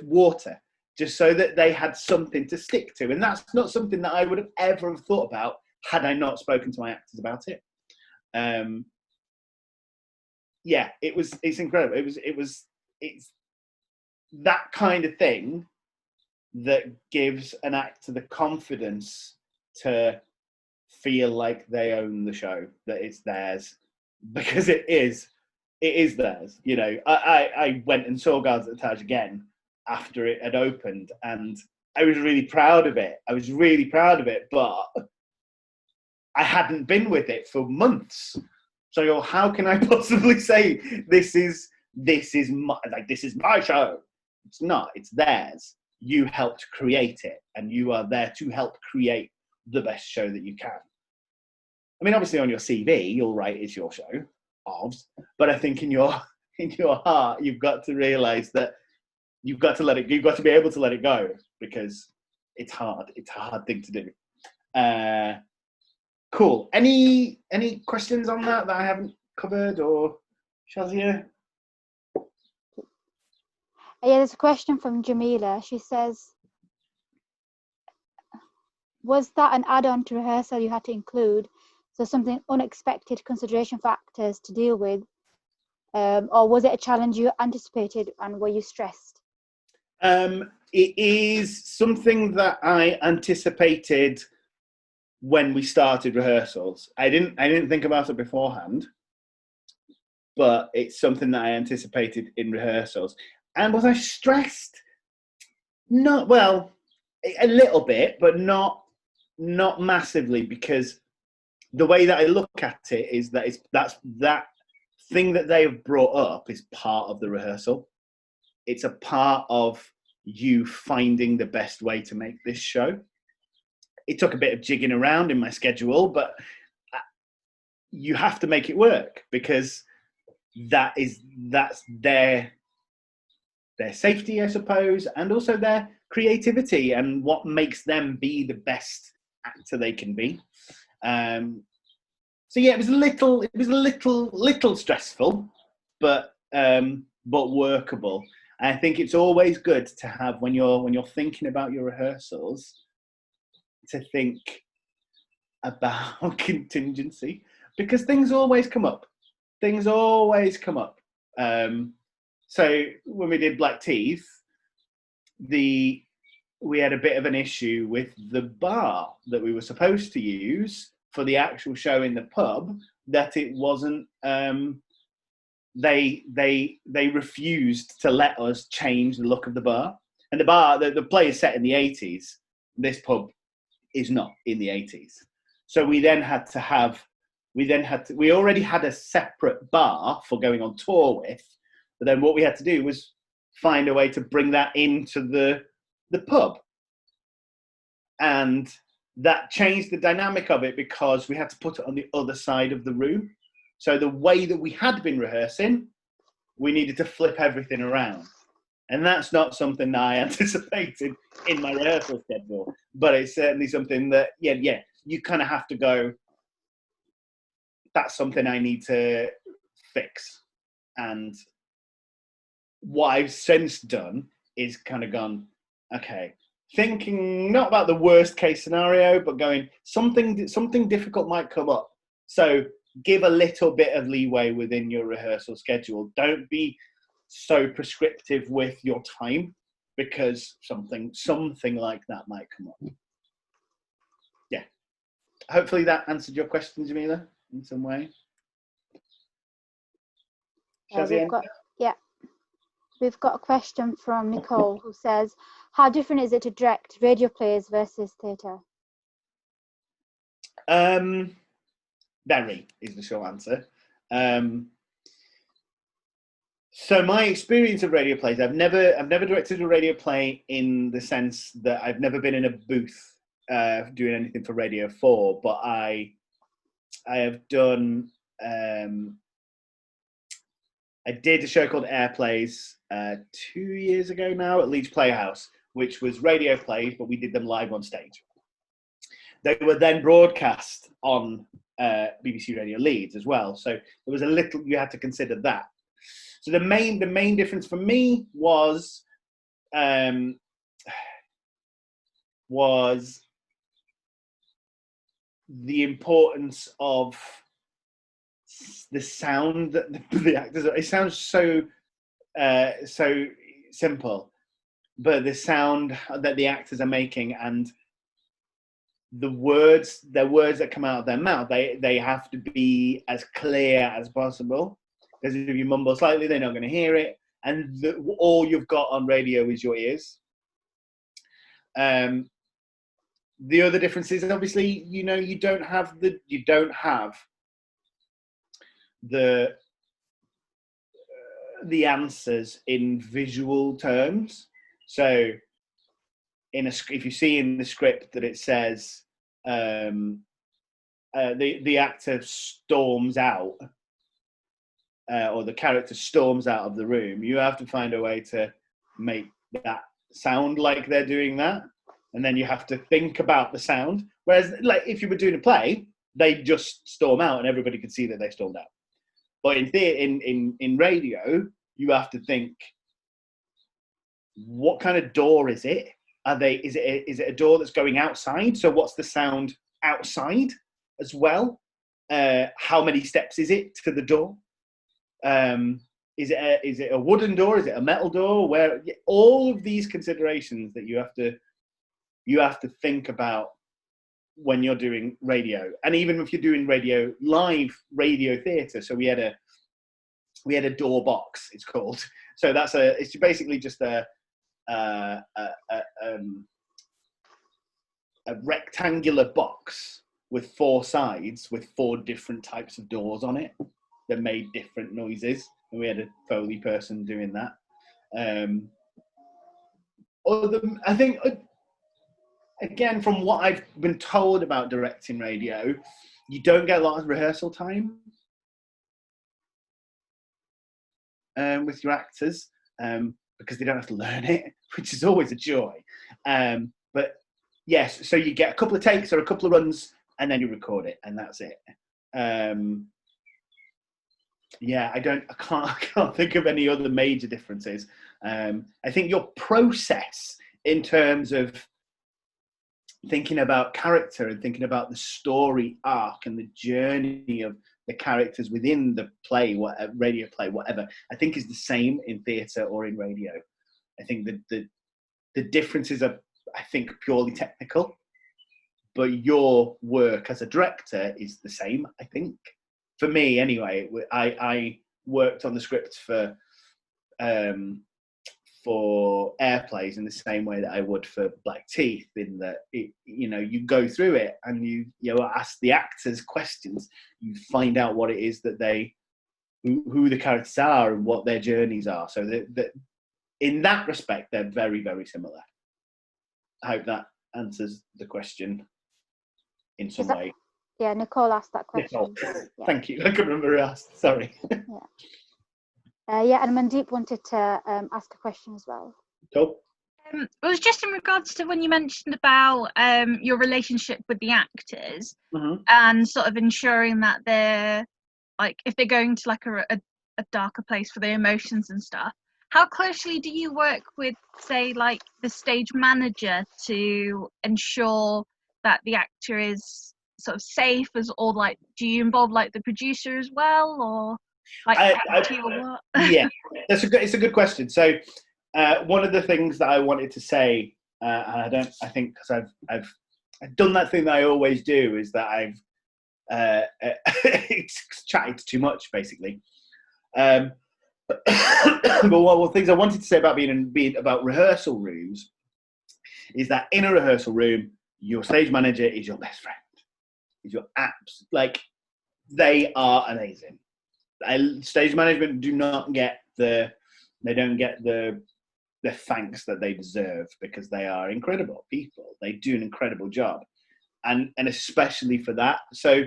water, just so that they had something to stick to. And that's not something that I would have ever have thought about had I not spoken to my actors about it. Yeah, it's incredible. It's that kind of thing that gives an actor the confidence to feel like they own the show, that it's theirs, because it is theirs. You know, I went and saw Guards at the Taj again after it had opened, and I was really proud of it. But I hadn't been with it for months. So I go, how can I possibly say this is my show? It's not. It's theirs. You helped create it, and you are there to help create the best show that you can. I mean, obviously, on your CV, you'll write it's your show, but I think in your heart, you've got to realise that you've got to be able to let it go, because it's hard. It's a hard thing to do. Cool. Any questions on that I haven't covered, or Shazia? Yeah, there's a question from Jamila. She says, was that an add-on to rehearsal you had to include? So something unexpected consideration for actors to deal with? Or was it a challenge you anticipated, and were you stressed? It is something that I anticipated when we started rehearsals. I didn't think about it beforehand, but it's something that I anticipated in rehearsals. And was I stressed? Not, well, a little bit, but not massively, because the way that I look at it is that that thing that they have brought up is part of the rehearsal. It's a part of you finding the best way to make this show. It took a bit of jigging around in my schedule, but you have to make it work, because that's their safety, I suppose, and also their creativity and what makes them be the best actor they can be. So yeah, it was a little stressful, but workable. I think it's always good to have, when you're thinking about your rehearsals, to think about contingency, because things always come up. So when we did Black Teeth, we had a bit of an issue with the bar that we were supposed to use for the actual show in the pub, that it wasn't, they refused to let us change the look of the bar. And the bar, the play is set in the 80s. This pub is not in the 80s. So we already had a separate bar for going on tour with, but then what we had to do was find a way to bring that into the pub. And that changed the dynamic of it because we had to put it on the other side of the room. So the way that we had been rehearsing, we needed to flip everything around. And that's not something that I anticipated in my rehearsal schedule. But it's certainly something that, you kind of have to go, that's something I need to fix. And what I've since done is kind of gone, okay, thinking not about the worst case scenario, but going, something difficult might come up. So give a little bit of leeway within your rehearsal schedule. Don't be so prescriptive with your time, because something like that might come up. Yeah. Hopefully that answered your question, Jamila, in some way. We've got a question from Nicole who says, how different is it to direct radio plays versus theatre? Very is the short answer. So my experience of radio plays, I've never directed a radio play in the sense that I've never been in a booth doing anything for Radio 4, but I have done. I did a show called Airplays 2 years ago now at Leeds Playhouse, which was radio plays, but we did them live on stage. They were then broadcast on BBC Radio Leeds as well. So there was a little, you had to consider that. So the main difference for me was the importance of the sound that the actors. It sounds so simple, but the sound that the actors are making and the words that come out of their mouth, they have to be as clear as possible. Because if you mumble slightly, they're not going to hear it, and all you've got on radio is your ears. The other difference is obviously, you don't have the answers in visual terms. So if you see in the script that it says the actor storms out, or the character storms out of the room, you have to find a way to make that sound like they're doing that, and then you have to think about the sound. Whereas, like, if you were doing a play, they just storm out and everybody could see that they stormed out. But in radio, you have to think, what kind of door is it? Is it a door that's going outside? So what's the sound outside as well? How many steps is it to the door? Is it a wooden door? Is it a metal door? Where all of these considerations that you have to think about when you're doing radio, and even if you're doing live radio theatre. So we had a door box, it's called. So it's basically just a rectangular box with 4 sides with 4 different types of doors on it that made different noises, and we had a Foley person doing that. I think, again, from what I've been told about directing radio, you don't get a lot of rehearsal time with your actors, because they don't have to learn it, which is always a joy. But yes, so you get a couple of takes or a couple of runs, and then you record it, and that's it. I can't think of any other major differences. I think your process in terms of thinking about character and thinking about the story arc and the journey of the characters within the play, whatever, radio play, whatever, I think is the same in theatre or in radio. I think that the differences are, I think, purely technical, but your work as a director is the same, I think. For me, anyway, I worked on the script for Airplays in the same way that I would for Black Teeth, in that you go through it and you ask the actors questions, you find out what it is that who the characters are and what their journeys are. So that in that respect, they're very, very similar. I hope that answers the question. in some that- way. Yeah, Nicole asked that question. Nicole, Yeah. thank you. I couldn't remember who asked. Sorry. Yeah, and Mandeep wanted to ask a question as well. Cool. It was just in regards to when you mentioned about your relationship with the actors and sort of ensuring that they're like, if they're going to like a darker place for their emotions and stuff. How closely do you work with, say, like the stage manager to ensure that the actor is sort of safe, or like, do you involve like the producer as well, or like or what? Yeah, it's a good question. So one of the things that I wanted to say, and I think because I've done that thing that I always do, is that I've it's chatted too much, basically. But one of the things I wanted to say about being about rehearsal rooms is that in a rehearsal room, your stage manager is your best friend. Is your apps, like, they are amazing. Stage management don't get the thanks that they deserve, because they are incredible people. They do an incredible job, and especially for that. So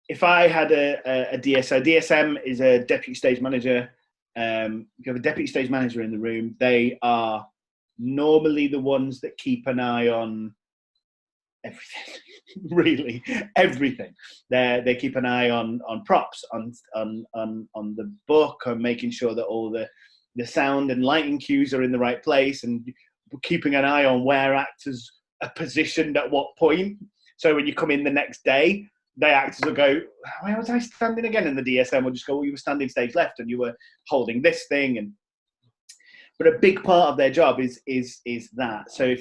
if I had a DSM is a deputy stage manager. If you have a deputy stage manager in the room, they are normally the ones that keep an eye on everything. Really, everything. They keep an eye on props, on the book, on making sure that all the sound and lighting cues are in the right place, and keeping an eye on where actors are positioned at what point. So when you come in the next day, the actors will go, where was I standing again? And the DSM will just go, well, you were standing stage left and you were holding this thing. But a big part of their job is that. So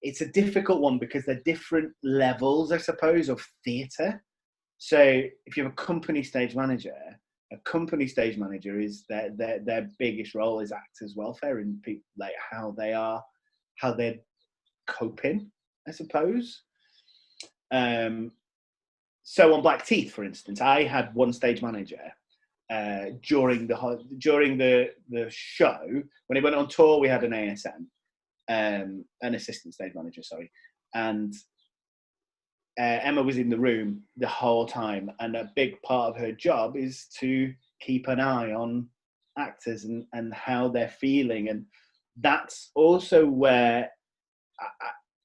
it's a difficult one, because they're different levels, I suppose, of theatre. So if you have a company stage manager is their biggest role is actors' welfare, and people, like how they're coping, I suppose. So on Black Teeth, for instance, I had one stage manager during the show. When it went on tour, we had an ASM. An assistant stage manager, sorry, and Emma was in the room the whole time, and a big part of her job is to keep an eye on actors and how they're feeling, and that's also where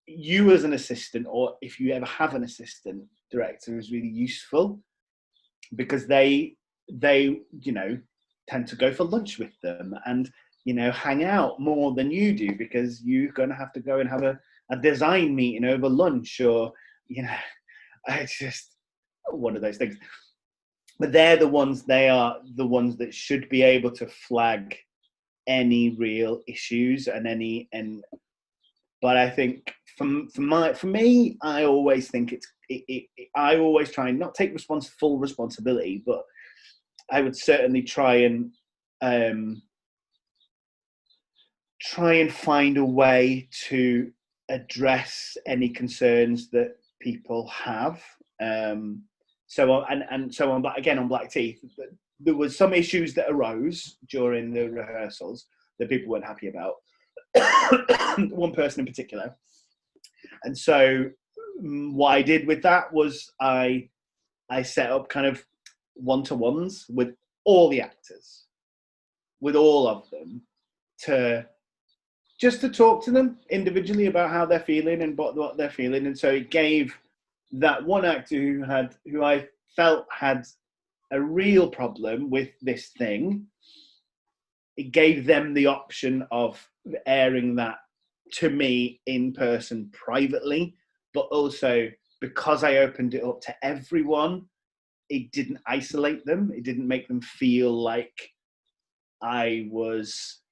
you as an assistant, or if you ever have an assistant director, is really useful, because they tend to go for lunch with them and hang out more than you do, because you're going to have to go and have a design meeting over lunch, or, it's just one of those things. But they are the ones that should be able to flag any real issues but I think for me, I always think I always try and not take full responsibility, but I would certainly try and find a way to address any concerns that people have. So on Black Teeth, there was some issues that arose during the rehearsals that people weren't happy about. One person in particular. And so what I did with that was I set up kind of one-to-ones with all the actors, with all of them, to talk to them individually about how they're feeling and what they're feeling. And so it gave that one actor who I felt had a real problem with this thing, it gave them the option of airing that to me in person privately, but also because I opened it up to everyone, it didn't isolate them. It didn't make them feel like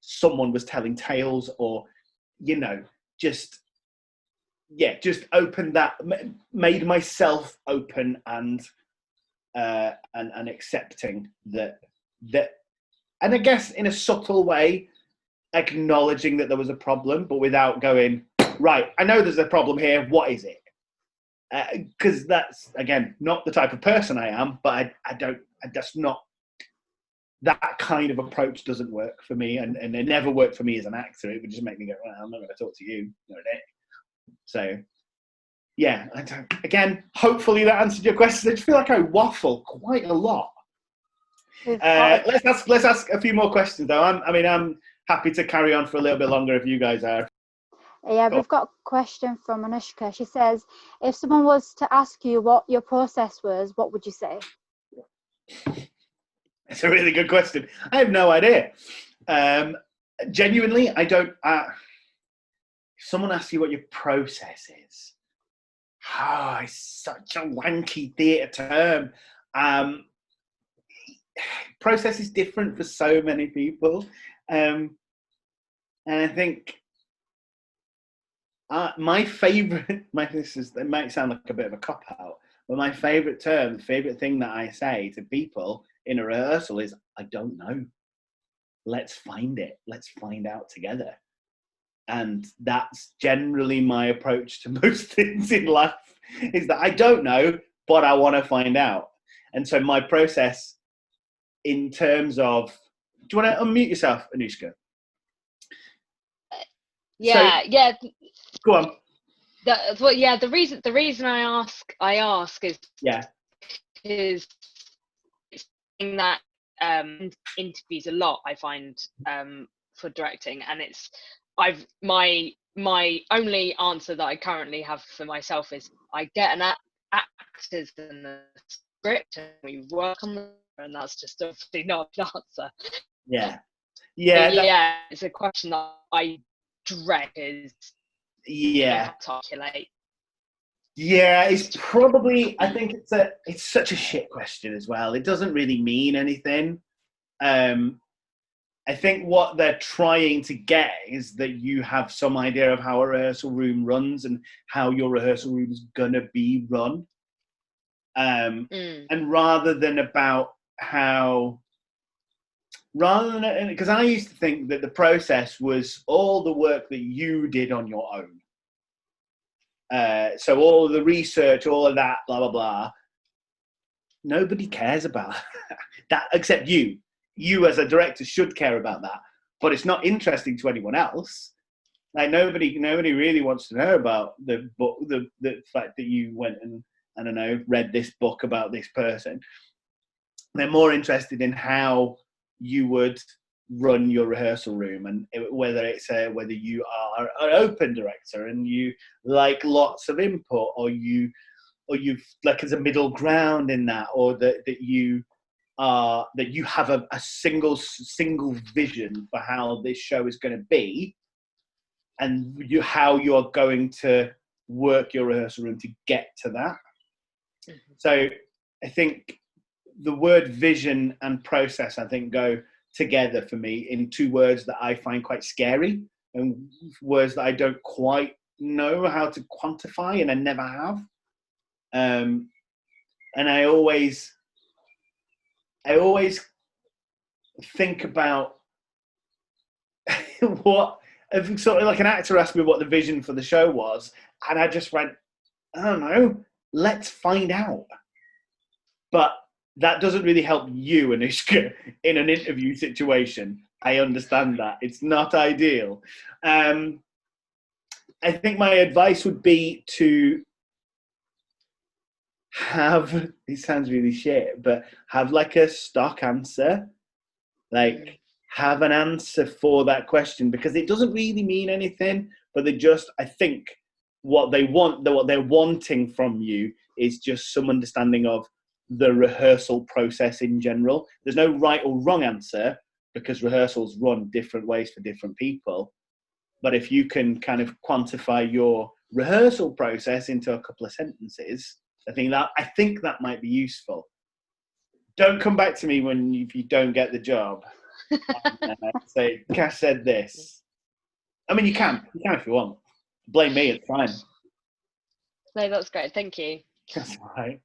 someone was telling tales, or, just opened that, made myself open and accepting that, and I guess in a subtle way, acknowledging that there was a problem, but without going, right, I know there's a problem here, what is it? Because that's, again, not the type of person I am, but that's not, that kind of approach doesn't work for me, and it never worked for me as an actor. It would just make me go, well, I'm not going to talk to you, Nick. So, yeah, again, hopefully that answered your question. I just feel like I waffle quite a lot. Let's ask a few more questions, though. I'm happy to carry on for a little bit longer if you guys are. Yeah, we've got a question from Anushka. She says, if someone was to ask you what your process was, what would you say? It's a really good question. I have no idea. Genuinely, I don't. If someone asks you what your process is, it's such a wanky theatre term. Process is different for so many people. And I think my favourite, it might sound like a bit of a cop-out, but my favourite term, the favourite thing that I say to people in a rehearsal is, I don't know. Let's find it. Let's find out together. And that's generally my approach to most things in life, is that I don't know, but I want to find out. And so my process in terms of, do you want to unmute yourself, Anushka? Yeah. Go on. The reason I ask is is something that interviews a lot, I find, for directing, and it's my only answer that I currently have for myself is I get an actors and the script and we work on them, and that's just obviously not an answer. It's a question that I dread is articulate. It's probably, I think it's such a shit question as well. It doesn't really mean anything. I think what they're trying to get is that you have some idea of how a rehearsal room runs and how your rehearsal room is gonna be run. And rather than because I used to think that the process was all the work that you did on your own. So all the research, all of that, blah, blah, blah. Nobody cares about that except you. You as a director should care about that, but it's not interesting to anyone else. Like nobody really wants to know about the book, the fact that you went and, I don't know, read this book about this person. They're more interested in how you would run your rehearsal room, and whether you are an open director and you like lots of input, or you've like as a middle ground in that, or that you have a single vision for how this show is going to be, and how you're going to work your rehearsal room to get to that. So I think the word vision and process, I think, go together for me in two words that I find quite scary, and words that I don't quite know how to quantify, and I never have. And I always think about if sort of like an actor asked me what the vision for the show was, and I just went, I don't know, let's find out. But that doesn't really help you, Anushka, in an interview situation. I understand that. It's not ideal. I think my advice would be to have, it sounds really shit, but have like a stock answer. Like, have an answer for that question, because it doesn't really mean anything, but I think what they're wanting from you is just some understanding of the rehearsal process in general. There's no right or wrong answer, because rehearsals run different ways for different people. But if you can kind of quantify your rehearsal process into a couple of sentences, I think that might be useful. Don't come back to me if you don't get the job. Say, Kash said this. I mean, you can if you want. Blame me, it's fine. No, that's great. Thank you. That's all right.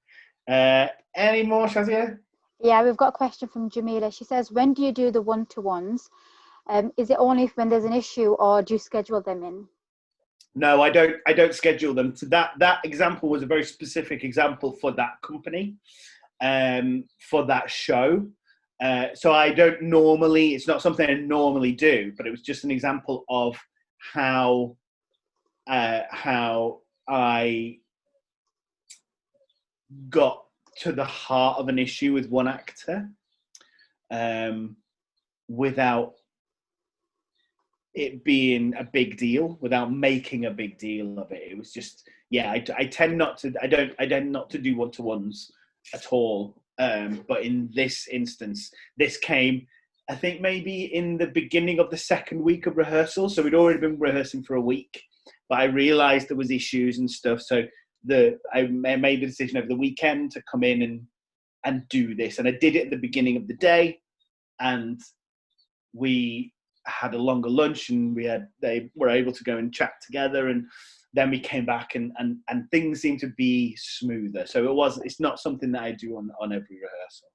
Any more, Shazia? Yeah, we've got a question from Jamila. She says, when do you do the one-to-ones? Is it only when there's an issue, or do you schedule them in? No, I don't schedule them. So that example was a very specific example for that company, for that show. So I don't normally, it's not something I normally do, but it was just an example of how how I got to the heart of an issue with one actor without it being a big deal, without making a big deal of it. It was just, I tend not to, I tend not to do one-to-ones at all. But in this instance, this came, I think maybe in the beginning of the second week of rehearsal. So we'd already been rehearsing for a week, but I realized there was issues and stuff. So I made the decision over the weekend to come in and do this. And I did it at the beginning of the day, and we had a longer lunch, and they were able to go and chat together, and then we came back and things seemed to be smoother. So it's not something that I do on every rehearsal.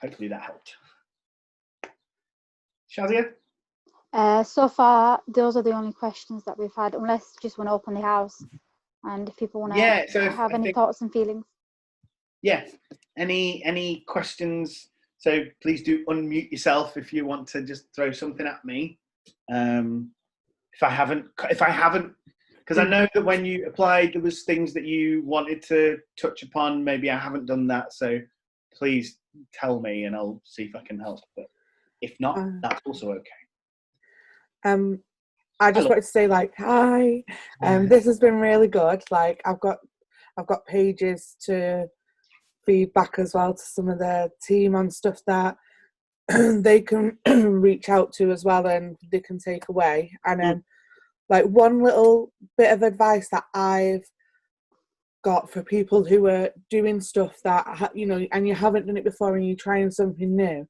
Hopefully that helped. Shazia? So far, those are the only questions that we've had, unless you just want to open the house and if people want to have any thoughts and feelings. Yeah. Any questions? So please do unmute yourself if you want to just throw something at me. If I haven't, because I know that when you applied, there was things that you wanted to touch upon. Maybe I haven't done that. So please tell me and I'll see if I can help. But if not, that's also okay. I just wanted to say, hi. This has been really good. I've got pages to feedback as well to some of the team on stuff that they can reach out to as well, and they can take away. And then one little bit of advice that I've got for people who are doing stuff that and you haven't done it before and you're trying something new,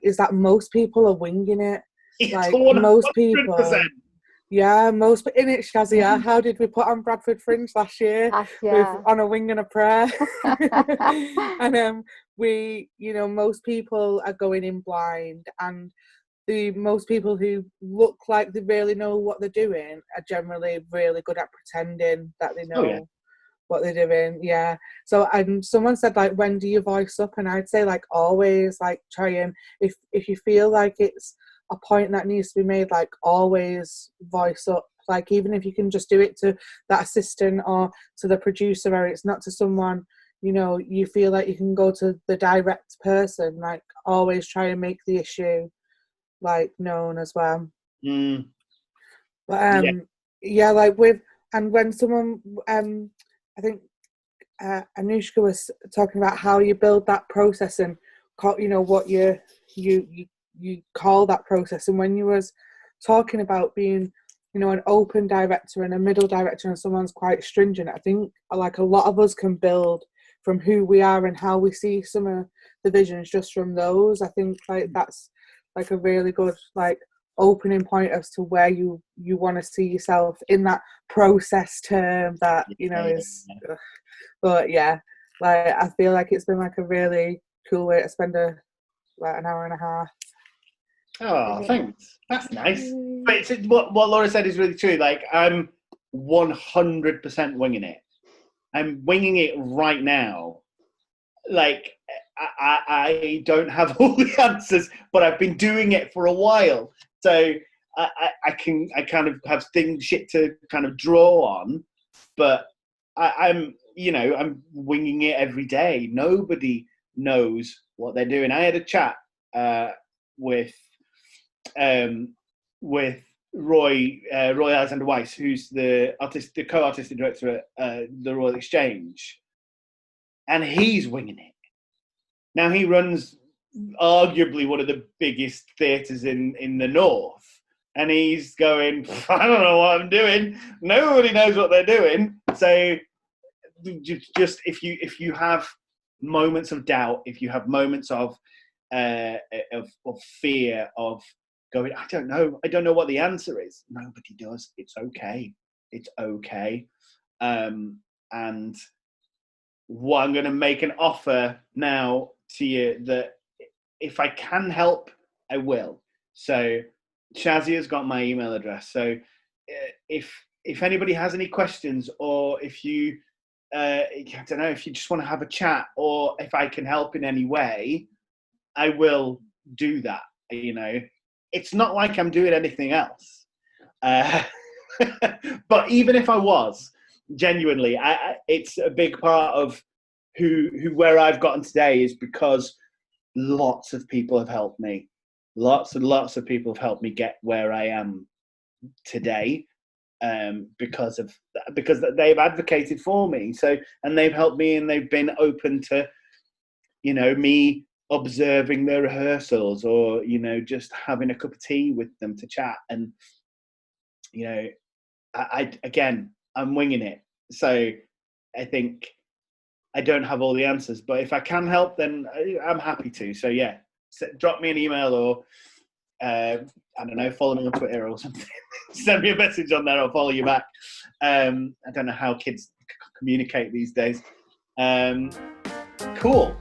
is that most people are winging it. Most people, in it, Shazia. How did we put on Bradford Fringe last year? On a wing and a prayer. And most people are going in blind, and the most people who look like they really know what they're doing are generally really good at pretending that they know what they're doing. So, and someone said, when do you voice up? And I'd say always, try and if you feel like it's a point that needs to be made, always voice up. Even if you can just do it to that assistant or to the producer, or it's not to someone you feel like you can go to the direct person, always try and make the issue known as well. But when someone I think Anushka was talking about how you build that process and what you call that process, and when you was talking about being an open director and a middle director and someone's quite stringent, I think a lot of us can build from who we are and how we see some of the visions just from those. I think that's a really good opening point as to where you want to see yourself in that process term that is but I feel like it's been a really cool way to spend an hour and a half. Oh, thanks. That's nice. But what Laura said is really true. I'm 100% winging it. I'm winging it right now. I don't have all the answers, but I've been doing it for a while. So I kind of have shit to kind of draw on, but I'm winging it every day. Nobody knows what they're doing. I had a chat with Roy Alexander Weiss, who's the co-artistic director at the Royal Exchange, and he's winging it. Now he runs arguably one of the biggest theatres in the north, and he's going, I don't know what I'm doing. Nobody knows what they're doing. So just if you have moments of doubt, if you have moments of fear of going, I don't know what the answer is. Nobody does. It's okay. And what I'm going to make an offer now to you that if I can help, I will. So Shazia's got my email address. So if anybody has any questions, or if you I don't know, if you just want to have a chat, or if I can help in any way, I will do that. It's not like I'm doing anything else. But even if I was, genuinely, it's a big part of where I've gotten today is because lots of people have helped me. Lots and lots of people have helped me get where I am today, because they've advocated for me. So, and they've helped me, and they've been open to, me observing their rehearsals, or just having a cup of tea with them to chat. And I'm winging it, so I think I don't have all the answers, but if I can help, then I'm happy to. So yeah, drop me an email, or I don't know, follow me on Twitter or something. Send me a message on there, I'll follow you back. I don't know how kids communicate these days. Cool.